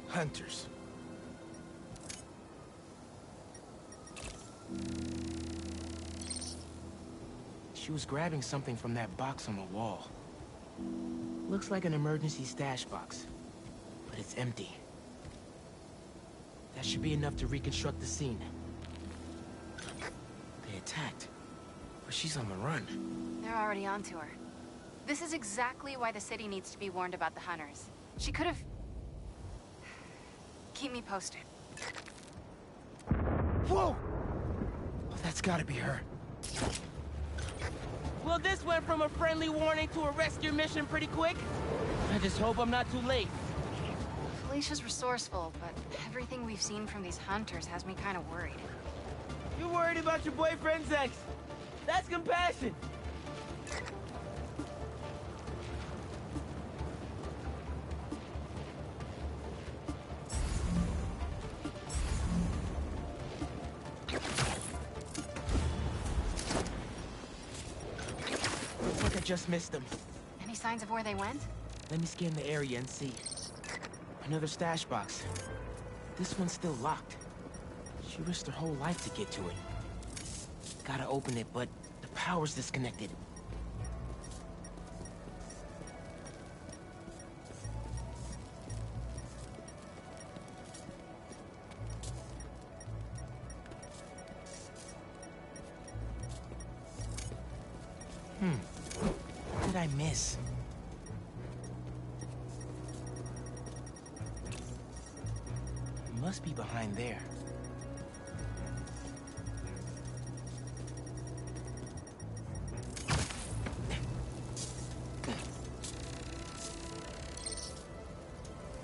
Hunters. She was grabbing something from that box on the wall. Looks like an emergency stash box, but it's empty. That should be enough to reconstruct the scene. They attacked, but she's on the run. They're already onto her. This is exactly why the city needs to be warned about the hunters. She could have... Keep me posted. Whoa! Oh, that's gotta be her. Well, this went from a friendly warning to a rescue mission pretty quick. I just hope I'm not too late. Felicia's resourceful, but everything we've seen from these hunters has me kind of worried. You're worried about your boyfriend's ex. That's compassion. Looks like I just missed them. Any signs of where they went? Let me scan the area and see. Another stash box. This one's still locked. She risked her whole life to get to it. Gotta open it, but the power's disconnected. What did I miss? It must be behind there.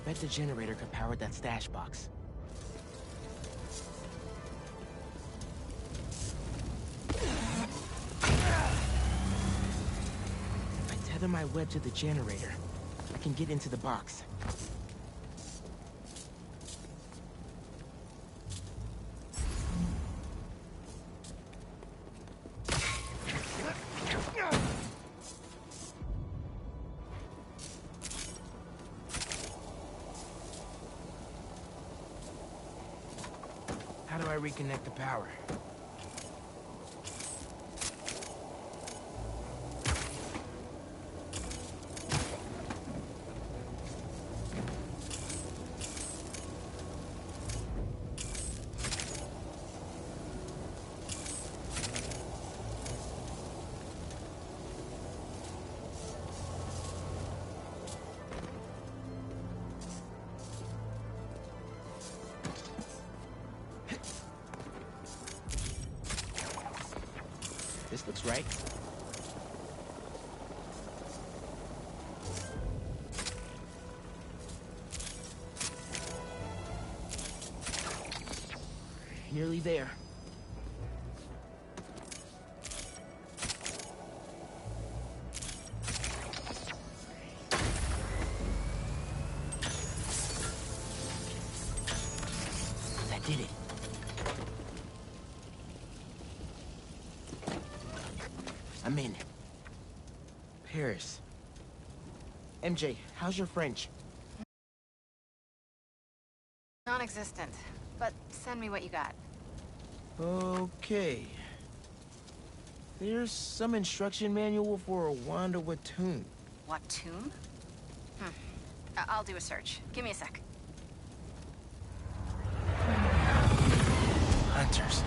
Bet the generator could power that stash box. If I tether my web to the generator, I can get into the box. How do I reconnect the power? This looks right. Nearly there. That did it. I'm in. Paris. MJ, how's your French? Non-existent. But send me what you got. Okay. There's some instruction manual for a Wanda Watoon. Watoon? I'll do a search. Give me a sec. Hunters.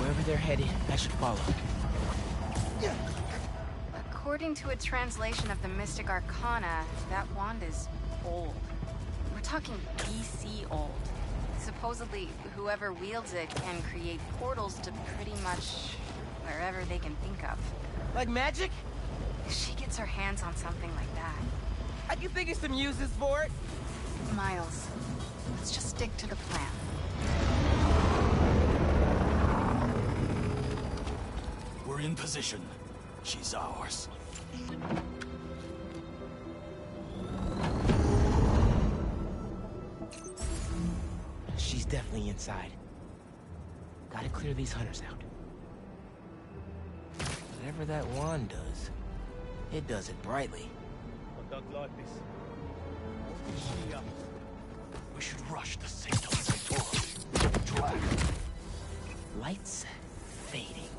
Wherever they're headed, I should follow. According to a translation of the Mystic Arcana, that wand is old. We're talking BC old. Supposedly, whoever wields it can create portals to pretty much wherever they can think of. Like magic? If she gets her hands on something like that... Are you thinking some uses for it? Miles, let's just stick to the plan. We're in position. She's ours. She's definitely inside. Gotta clear these hunters out. Whatever that wand does, it does it brightly. We should rush the Saint of Sanctorum. Track. Lights fading.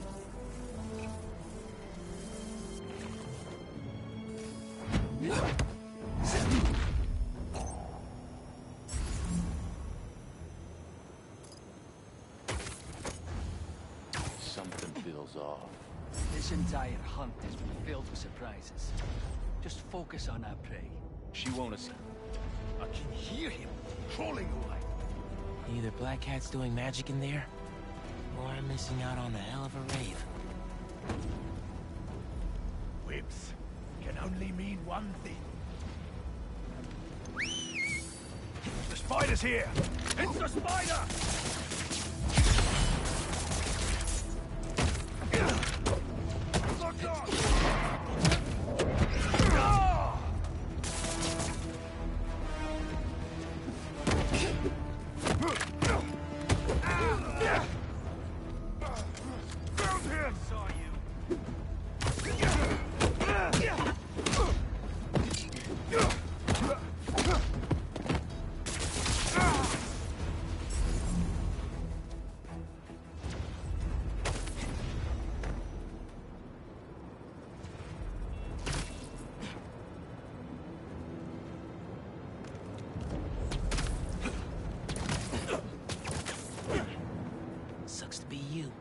Something feels off. This entire hunt has been filled with surprises. Just focus on our prey. She won't escape. I can hear him trolling away. Either Black Cat's doing magic in there, or I'm missing out on a hell of a rave. Whips can only mean one thing. The spider's here! It's the spider! Look on! Found him! Saw you. Sucks to be you.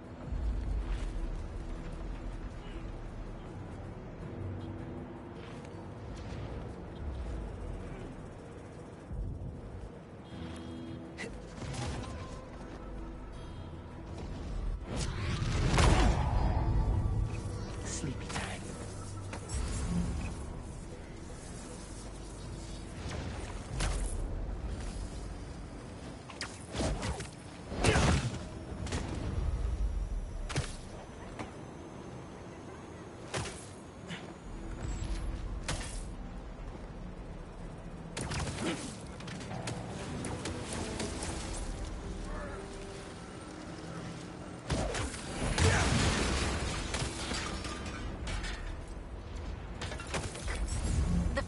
Sleepy time.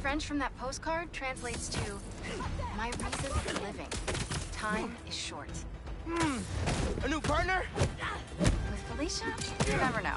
French from that postcard translates to, my reason for living. Time is short. A new partner? With Felicia, you never know.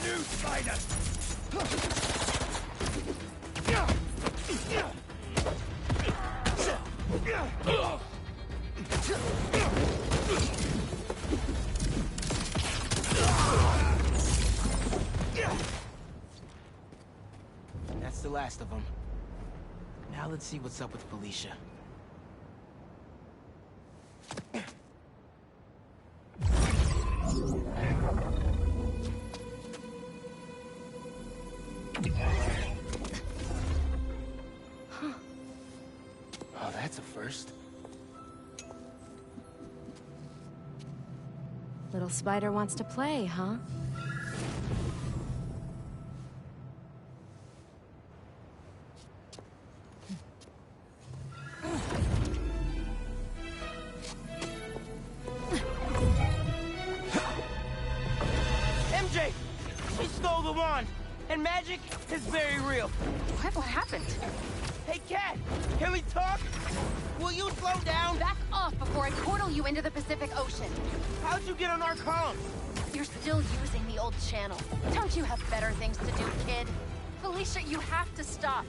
new spider! That's the last of them. Now let's see what's up with Felicia. Oh, that's a first. Little spider wants to play, huh? MJ! She stole the wand! And magic is very real. What happened? Hey, Cat! Can we talk? Will you slow down? Back off before I portal you into the Pacific Ocean. How'd you get on our comms? You're still using the old channel. Don't you have better things to do, kid? Felicia, you have to stop.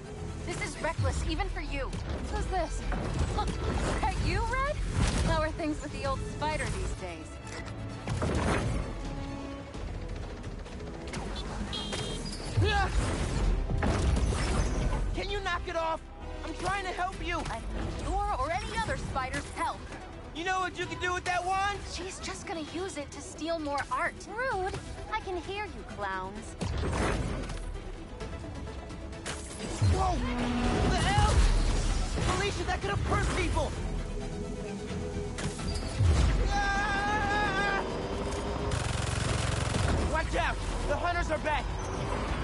This is reckless, even for you. Who's this? Look, is that you, Red? How are things with the old spider these days? Can you knock it off? I'm trying to help you. I don't need your or any other spider's help. You know what you can do with that wand? She's just gonna use it to steal more art. Rude. I can hear you, clowns. Whoa! The hell? Felicia, that could have hurt people! Ah! Watch out! The hunters are back!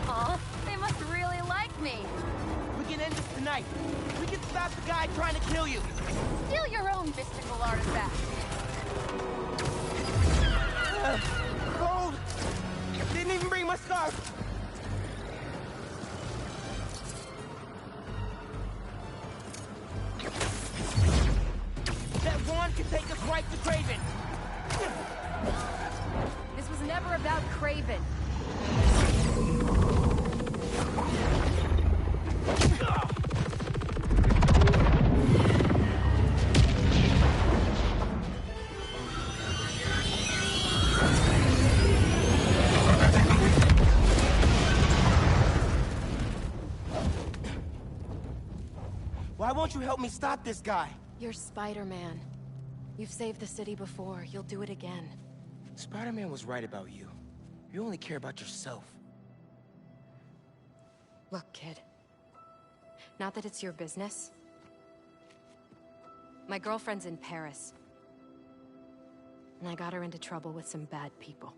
Aw, they must really like me. We can end this tonight. We can stop the guy trying to kill you. Steal your own mystical artifact. Cold! Didn't even bring my scarf! That wand can take us right to Craven! This was never about Craven. Why won't you help me stop this guy? You're Spider-Man. You've saved the city before. You'll do it again. Spider-Man was right about you. You only care about yourself. Look, kid. Not that it's your business. My girlfriend's in Paris. And I got her into trouble with some bad people.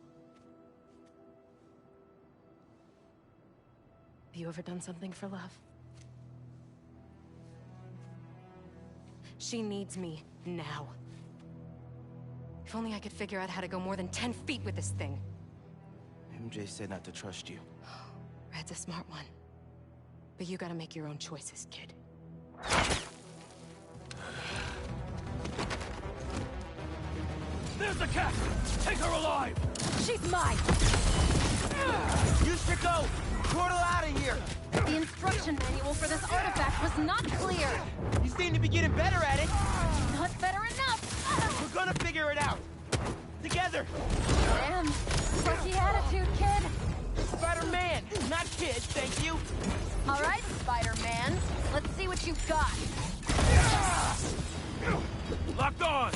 Have you ever done something for love? She needs me now. If only I could figure out how to go more than 10 feet with this thing. MJ said not to trust you. Red's a smart one. But you gotta make your own choices, kid. There's the cat! Take her alive! She's mine! You should go! Portal out of here! The instruction manual for this artifact was not clear. You seem to be getting better at it. Not better enough. We're gonna figure it out. Together. Damn. Quirky attitude, kid. Spider-Man, not kid, thank you. All right, Spider-Man. Let's see what you've got. Locked on!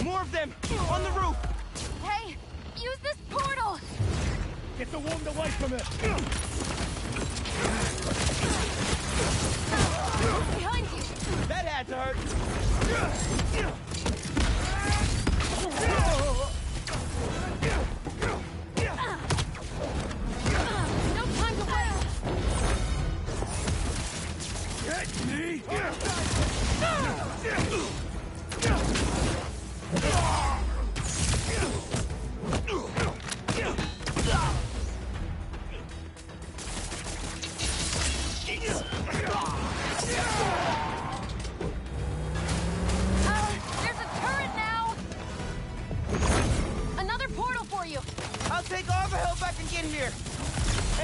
More of them! On the roof! Hey, use this portal! Get the wand away from it! Behind you! That had to hurt! No time to waste! Get me! There's a turret now! Another portal I'll take all the help I can get here.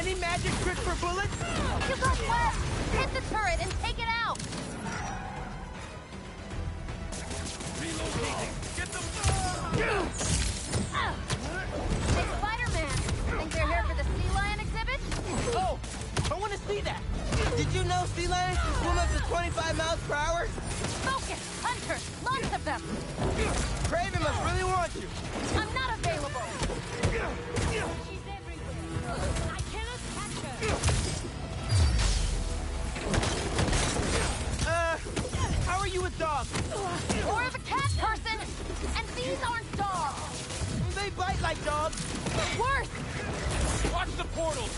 Any magic trick for bullets? You got left! Hit the turret and take it out! Relocating! Get them! Hey, Spider-Man! Think they're here for the sea lion exhibit? Oh! I want to see that! Did you know sea lions can swim up to 25 miles per hour? Focus! Hunters! Lots of them! Craven must really want you. I'm not available! She's everywhere. I cannot catch her. How are you with dogs? More of a cat person! And these aren't dogs! They bite like dogs. Worse! Watch the portal!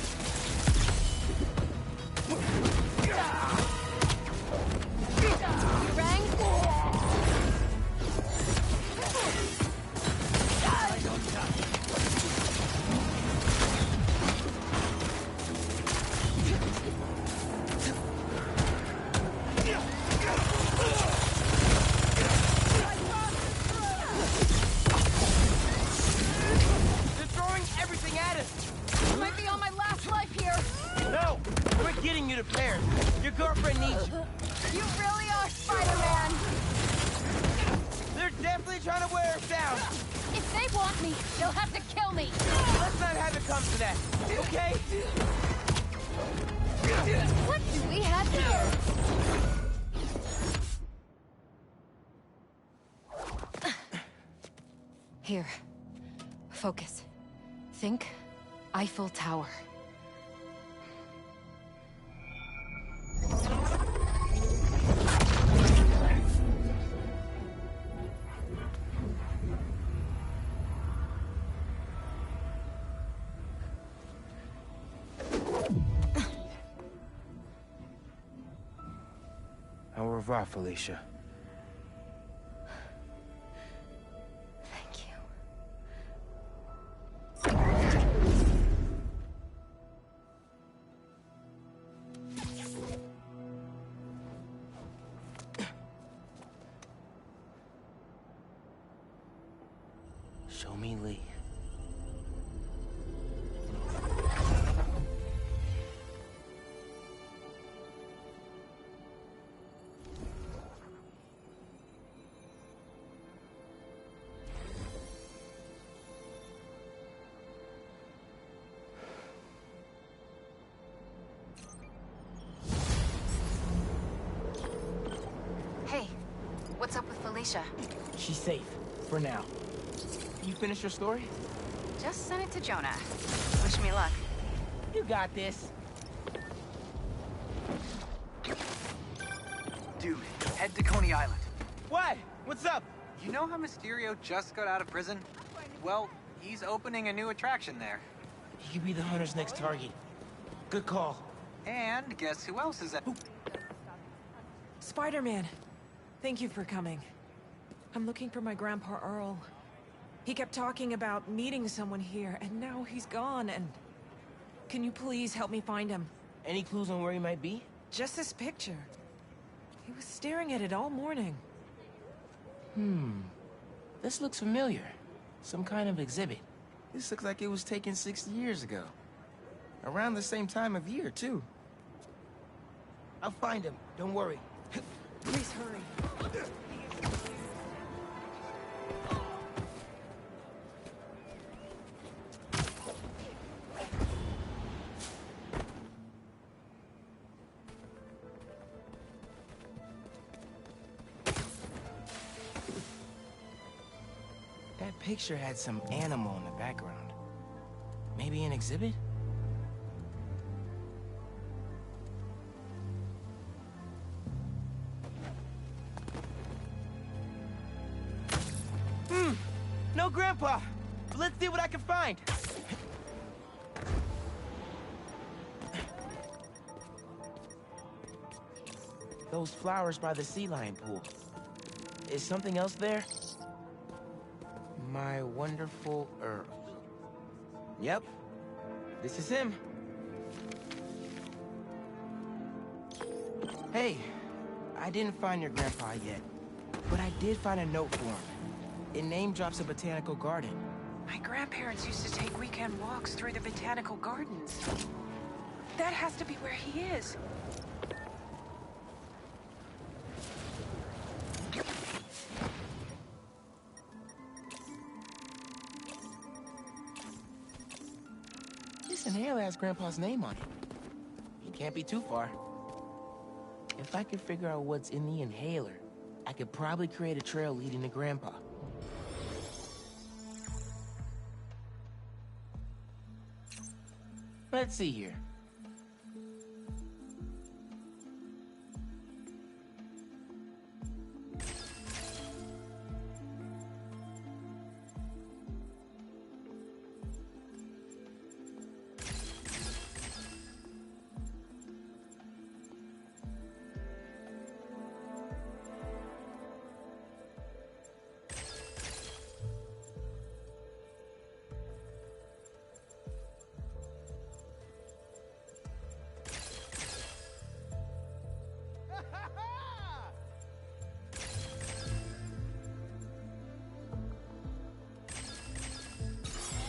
Rang? They're throwing everything at us. I might be on my last life here. No, we're getting you to Paris. Your girlfriend needs you. You really are Spider-Man. They're definitely trying to wear us down. If they want me, they'll have to kill me. Let's not have it come to that, okay? What do we have here? Here. Focus. Think Eiffel Tower. Au revoir, Felicia. Thank you. Show me Lee. Hey, what's up with Felicia? She's safe, for now. You finished your story? Just sent it to Jonah. Wish me luck. You got this. Dude, head to Coney Island. What? What's up? You know how Mysterio just got out of prison? Well, he's opening a new attraction there. He could be the hunter's next target. Good call. And guess who else is at... Spider-Man, thank you for coming. I'm looking for my Grandpa Earl. He kept talking about meeting someone here, and now he's gone, and... Can you please help me find him? Any clues on where he might be? Just this picture. He was staring at it all morning. This looks familiar. Some kind of exhibit. This looks like it was taken 60 years ago. Around the same time of year, too. I'll find him, don't worry. Please hurry. That picture had some animal in the background. Maybe an exhibit? No Grandpa! But let's see what I can find. Those flowers by the sea lion pool. Is something else there? My wonderful Earl. Yep. This is him. Hey, I didn't find your grandpa yet, but I did find a note for him. It name drops a botanical garden. My grandparents used to take weekend walks through the botanical gardens. That has to be where he is. This inhaler has Grandpa's name on it. He can't be too far. If I could figure out what's in the inhaler, I could probably create a trail leading to Grandpa. Let's see here.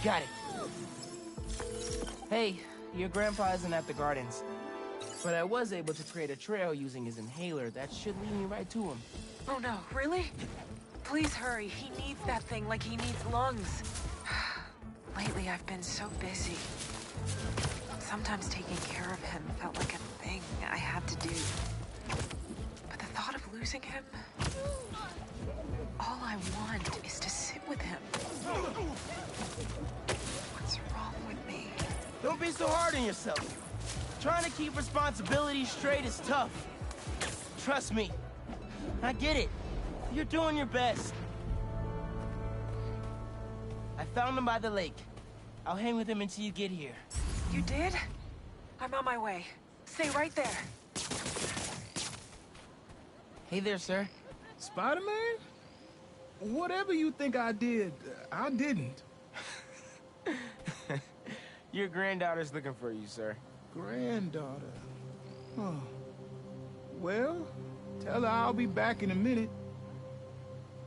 Got it. Hey, your grandpa isn't at the gardens. But I was able to create a trail using his inhaler that should lead me right to him. Oh no, really? Please hurry. He needs that thing like he needs lungs. Lately, I've been so busy. Sometimes taking care of him felt like a thing I had to do. But the thought of losing him... All I want is to sit with him. What's wrong with me? Don't be so hard on yourself. Trying to keep responsibilities straight is tough. Trust me. I get it. You're doing your best. I found him by the lake. I'll hang with him until you get here. You did? I'm on my way. Stay right there. Hey there, sir. Spider-Man? Whatever you think I did, I didn't. Your granddaughter's looking for you, sir. Granddaughter? Oh. Well, tell her I'll be back in a minute.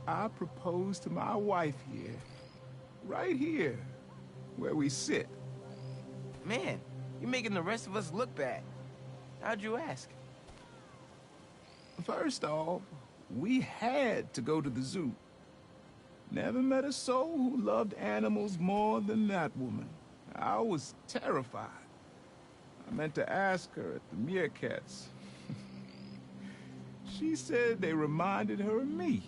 I proposed to my wife here. Right here, where we sit. Man, you're making the rest of us look bad. How'd you ask? First off, we had to go to the zoo. Never met a soul who loved animals more than that woman. I was terrified. I meant to ask her at the meerkats. She said they reminded her of me,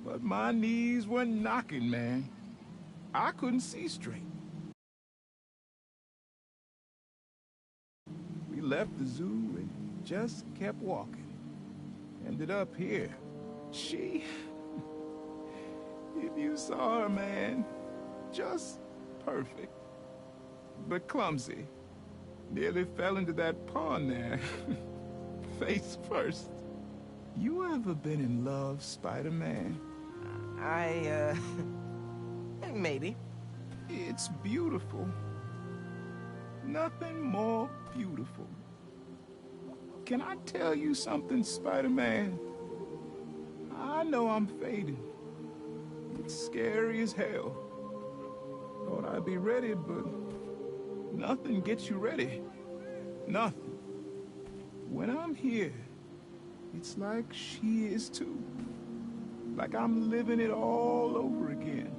but my knees were knocking, man. I couldn't see straight. We left the zoo and just kept walking. Ended up here. She... If you saw her, man, just perfect. But clumsy. Nearly fell into that pond there. Face first. You ever been in love, Spider-Man? Maybe. It's beautiful. Nothing more beautiful. Can I tell you something, Spider-Man? I know I'm fading. It's scary as hell. Thought I'd be ready, but nothing gets you ready. Nothing. When I'm here, it's like she is too. Like I'm living it all over again.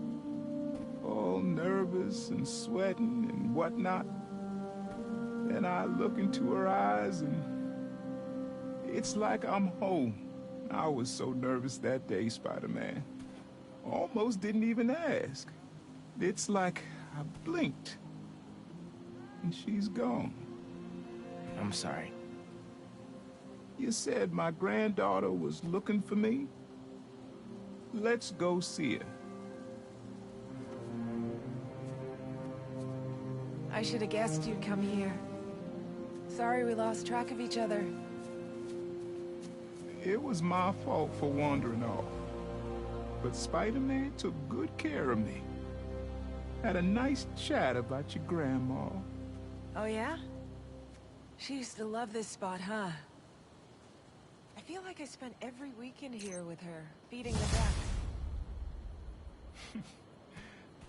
All nervous and sweating and whatnot. Then I look into her eyes and it's like I'm home. I was so nervous that day, Spider-Man. Almost didn't even ask. It's like I blinked and she's gone. I'm sorry. You said my granddaughter was looking for me? Let's go see her. I should have guessed you'd come here. Sorry we lost track of each other. It was my fault for wandering off. But Spider-Man took good care of me. Had a nice chat about your grandma. Oh yeah? She used to love this spot, huh? I feel like I spent every weekend here with her, feeding the ducks.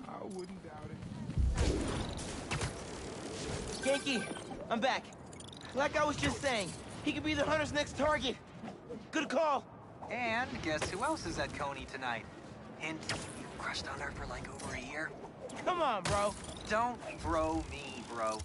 I I wouldn't doubt it. Genki, I'm back. Like I was just saying, he could be the hunter's next target. Good call. And guess who else is at Coney tonight? Hint, you crushed on her for like over a year. Come on, bro. Don't bro me, bro.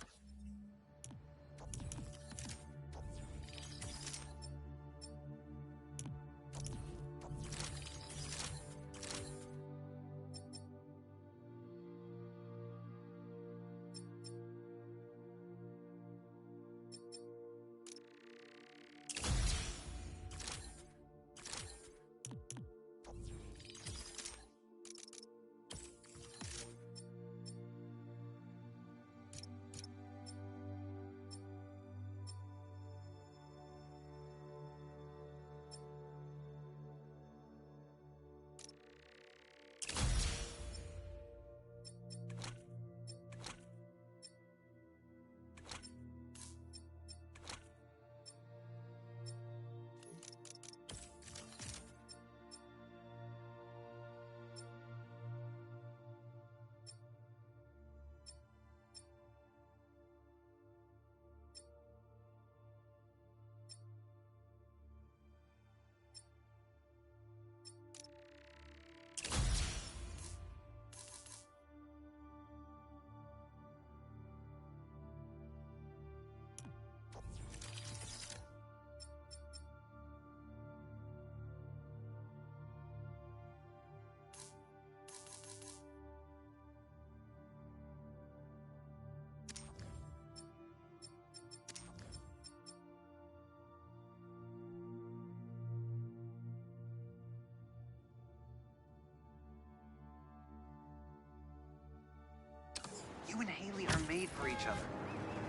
You and Haley are made for each other.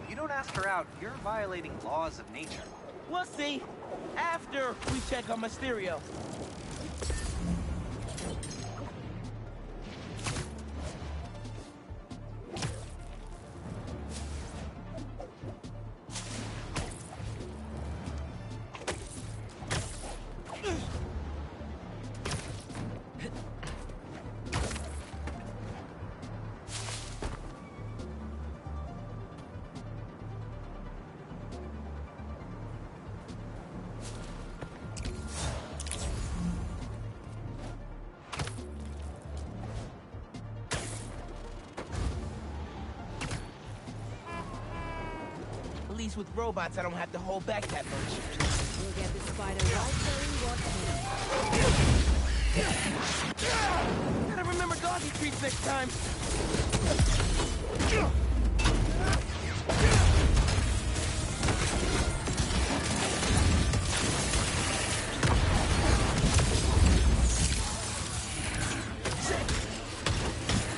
You don't ask her out, you're violating laws of nature. We'll see. After we check on Mysterio. At least with robots, I don't have to hold back that much. We'll get the spider right where he wants it. Gotta remember doggy treats next time.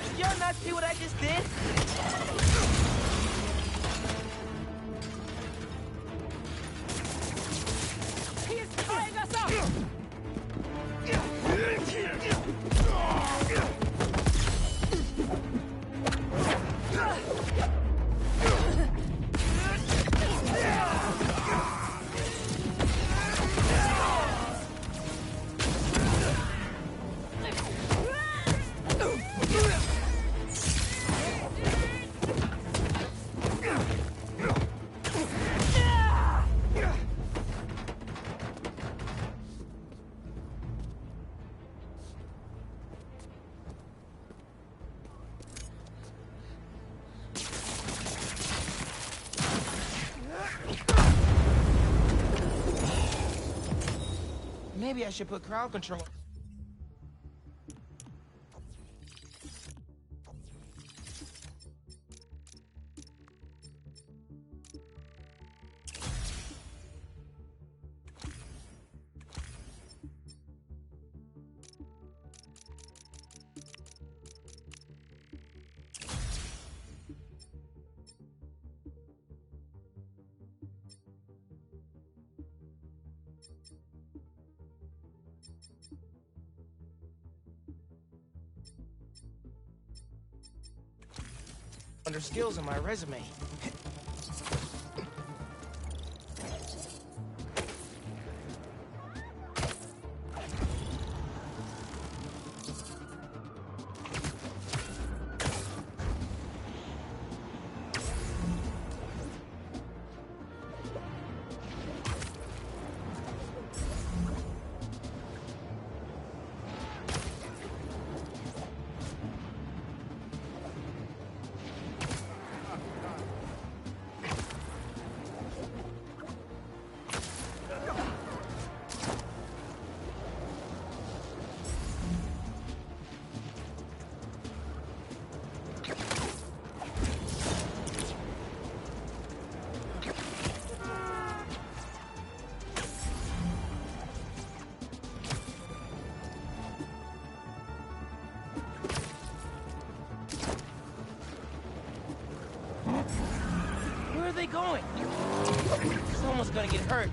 Did y'all not see what I just did? Maybe I should put crowd control. Under skills on my resume. they going? Someone's gonna get hurt.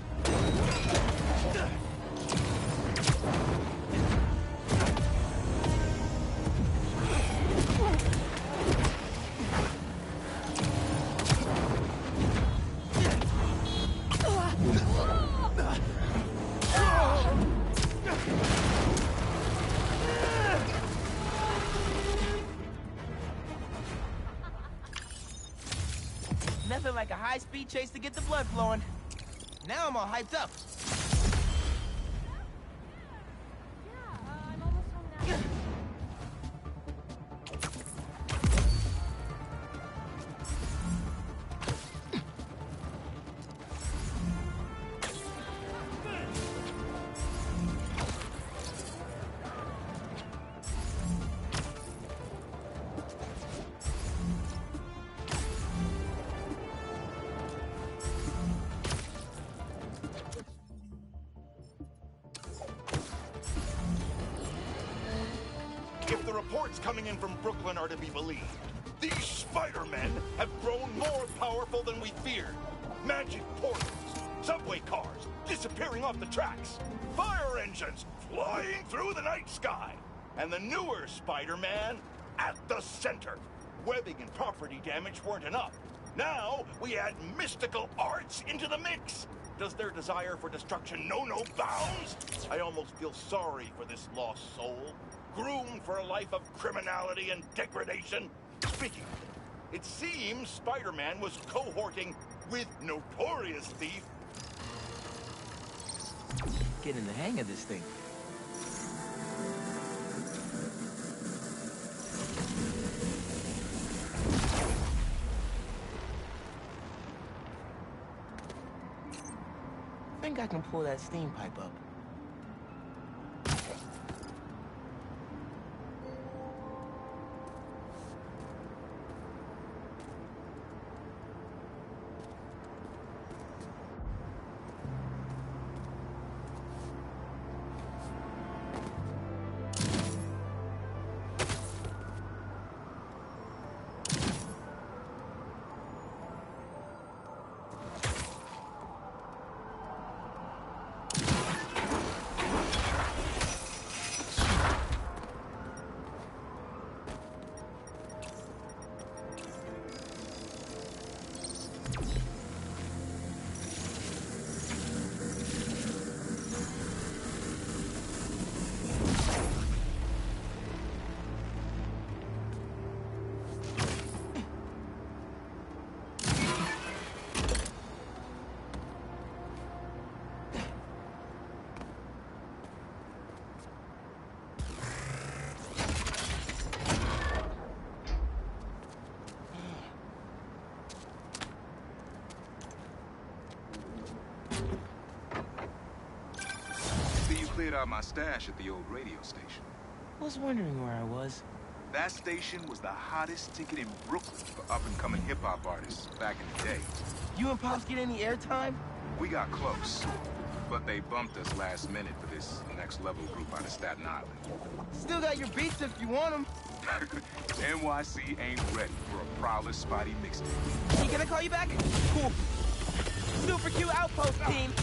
Nothing like a high-speed chase to get the blood flowing. Now I'm all hyped up. If the reports coming in from Brooklyn are to be believed, these Spider-Men have grown more powerful than we feared. Magic portals, subway cars disappearing off the tracks, fire engines flying through the night sky, and the newer Spider-Man at the center. Webbing and property damage weren't enough. Now we add mystical arts into the mix. Does their desire for destruction know no bounds? I almost feel sorry for this lost soul, groomed for a life of criminality and degradation. Speaking of it, it seems Spider-Man was cohorting with notorious thief. Getting the hang of this thing. I think I can pull that steam pipe up. Cleared out my stash at the old radio station. Was wondering where I was. That station was the hottest ticket in Brooklyn for up-and-coming hip-hop artists back in the day. You and Pops get any airtime? We got close, but they bumped us last minute for this next-level group out of Staten Island. Still got your beats if you want them. NYC ain't ready for a Prowler Spotty mixtape. He gonna call you back? Cool. Super Q outpost team.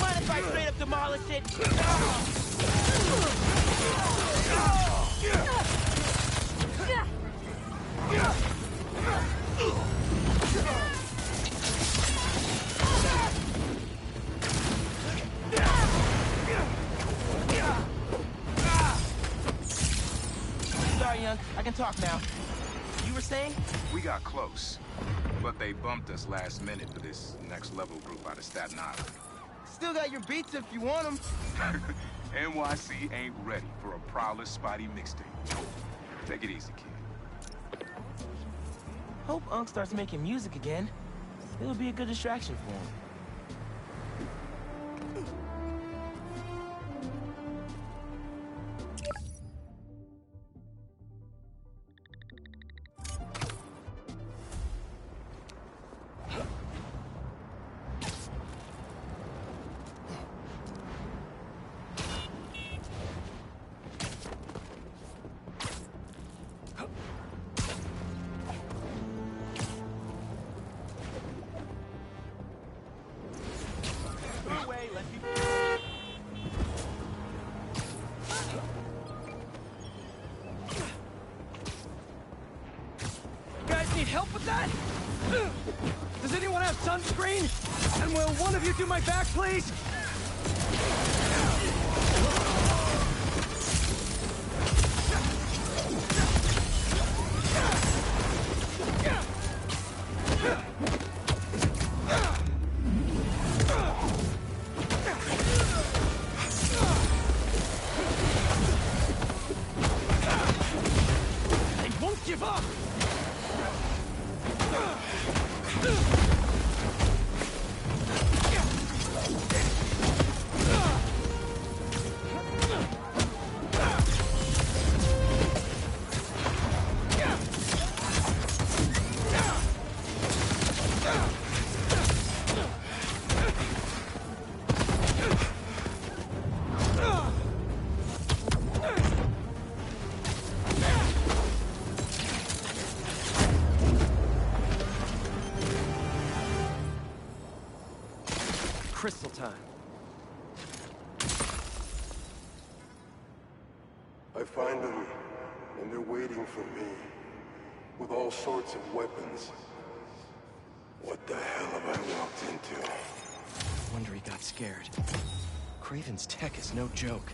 Mind if I straight up demolish it? Sorry, young. I can talk now. You were saying? We got close, but they bumped us last minute for this next-level group out of Staten Island. Still got your beats if you want them. NYC ain't ready for a Prowler Spotty mixtape. Take it easy, kid. Hope Unc starts making music again. It'll be a good distraction for him. help with that? Does anyone have sunscreen? And will one of you do my back, please? Give up! Crystal time. I find them, and they're waiting for me, with all sorts of weapons. What the hell have I walked into? No wonder he got scared. Kraven's tech is no joke.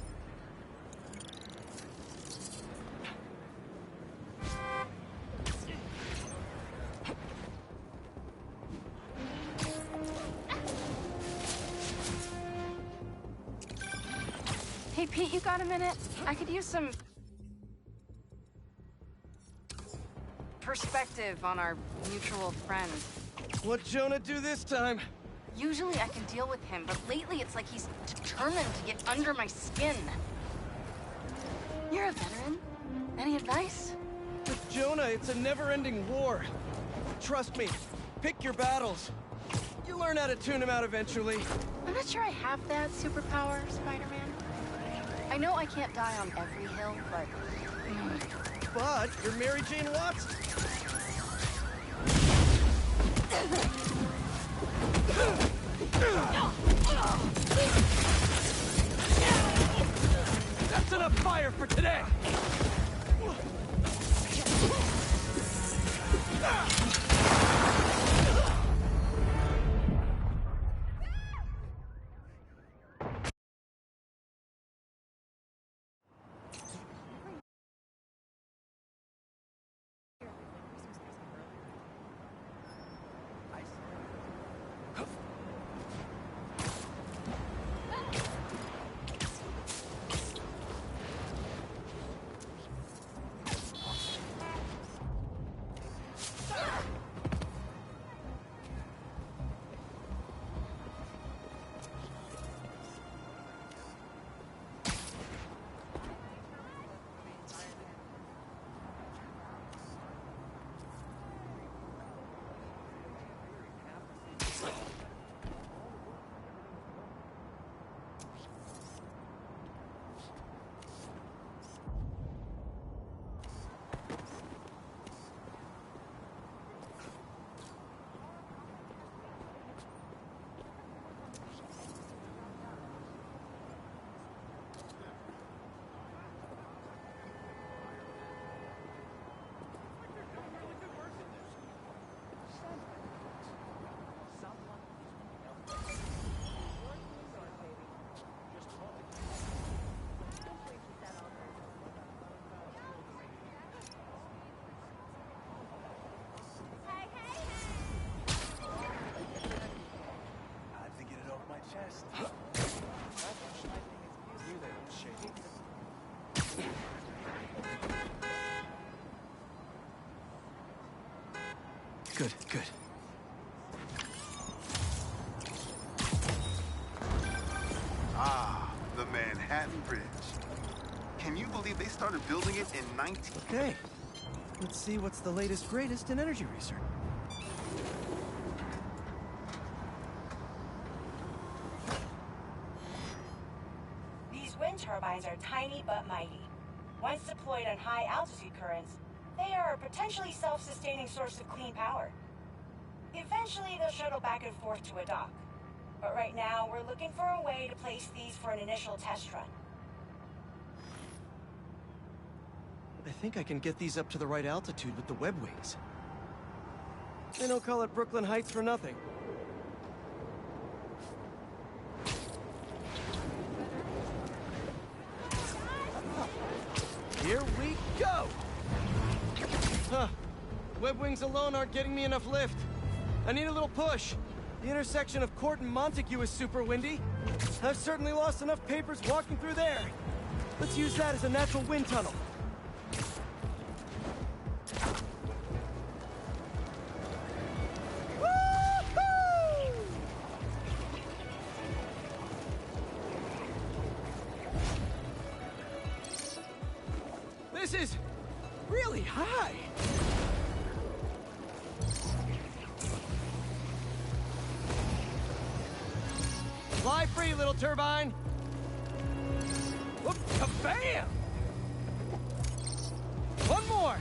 Hey, Pete, you got a minute? I could use some perspective on our mutual friend. What'd Jonah do this time? Usually I can deal with him, but lately it's like he's determined to get under my skin. You're a veteran. Any advice? With Jonah, it's a never-ending war. Trust me, pick your battles. You learn how to tune him out eventually. I'm not sure I have that superpower, Spider-Man. I know I can't die on every hill, but... But you're Mary Jane Watson. That's enough fire for today! Good, good. Ah, the Manhattan Bridge. Can you believe they started building it in 19... Okay. Let's see what's the latest, greatest in energy research. These wind turbines are tiny but mighty. Once deployed on high-altitude currents, they are a potentially self-sustaining source of clean power. Eventually, they'll shuttle back and forth to a dock. But right now, we're looking for a way to place these for an initial test run. I think I can get these up to the right altitude with the web wings. They don't call it Brooklyn Heights for nothing. Here we go! Huh. Web wings alone aren't getting me enough lift. I need a little push. The intersection of Court and Montague is super windy. I've certainly lost enough papers walking through there. Let's use that as a natural wind tunnel. This is really high. Fly free, little turbine. Whoop, kabam! One more.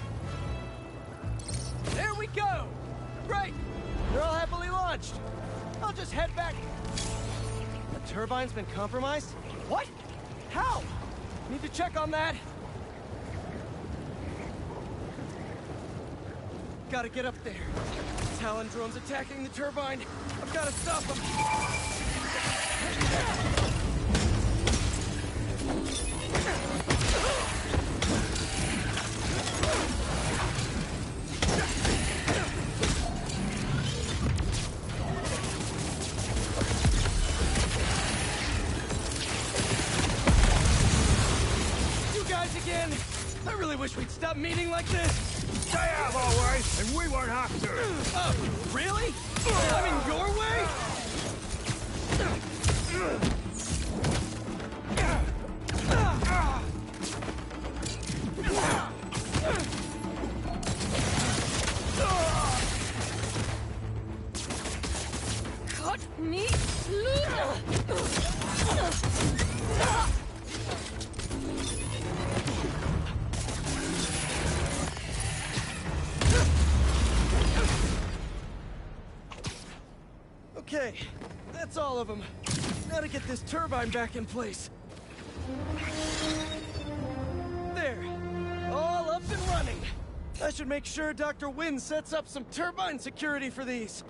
There we go. Great. They're all happily launched. I'll just head back. The turbine's been compromised? What? How? Need to check on that. Gotta get up there. Talon drone's attacking the turbine. I've gotta stop them. You guys again? I really wish we'd stop meeting like this. They have our way, and we won't have to. Really? I'm in your way? Cut me loose! Okay, that's all of them. Now to get this turbine back in place. There, all up and running. I should make sure Dr. Wynn sets up some turbine security for these.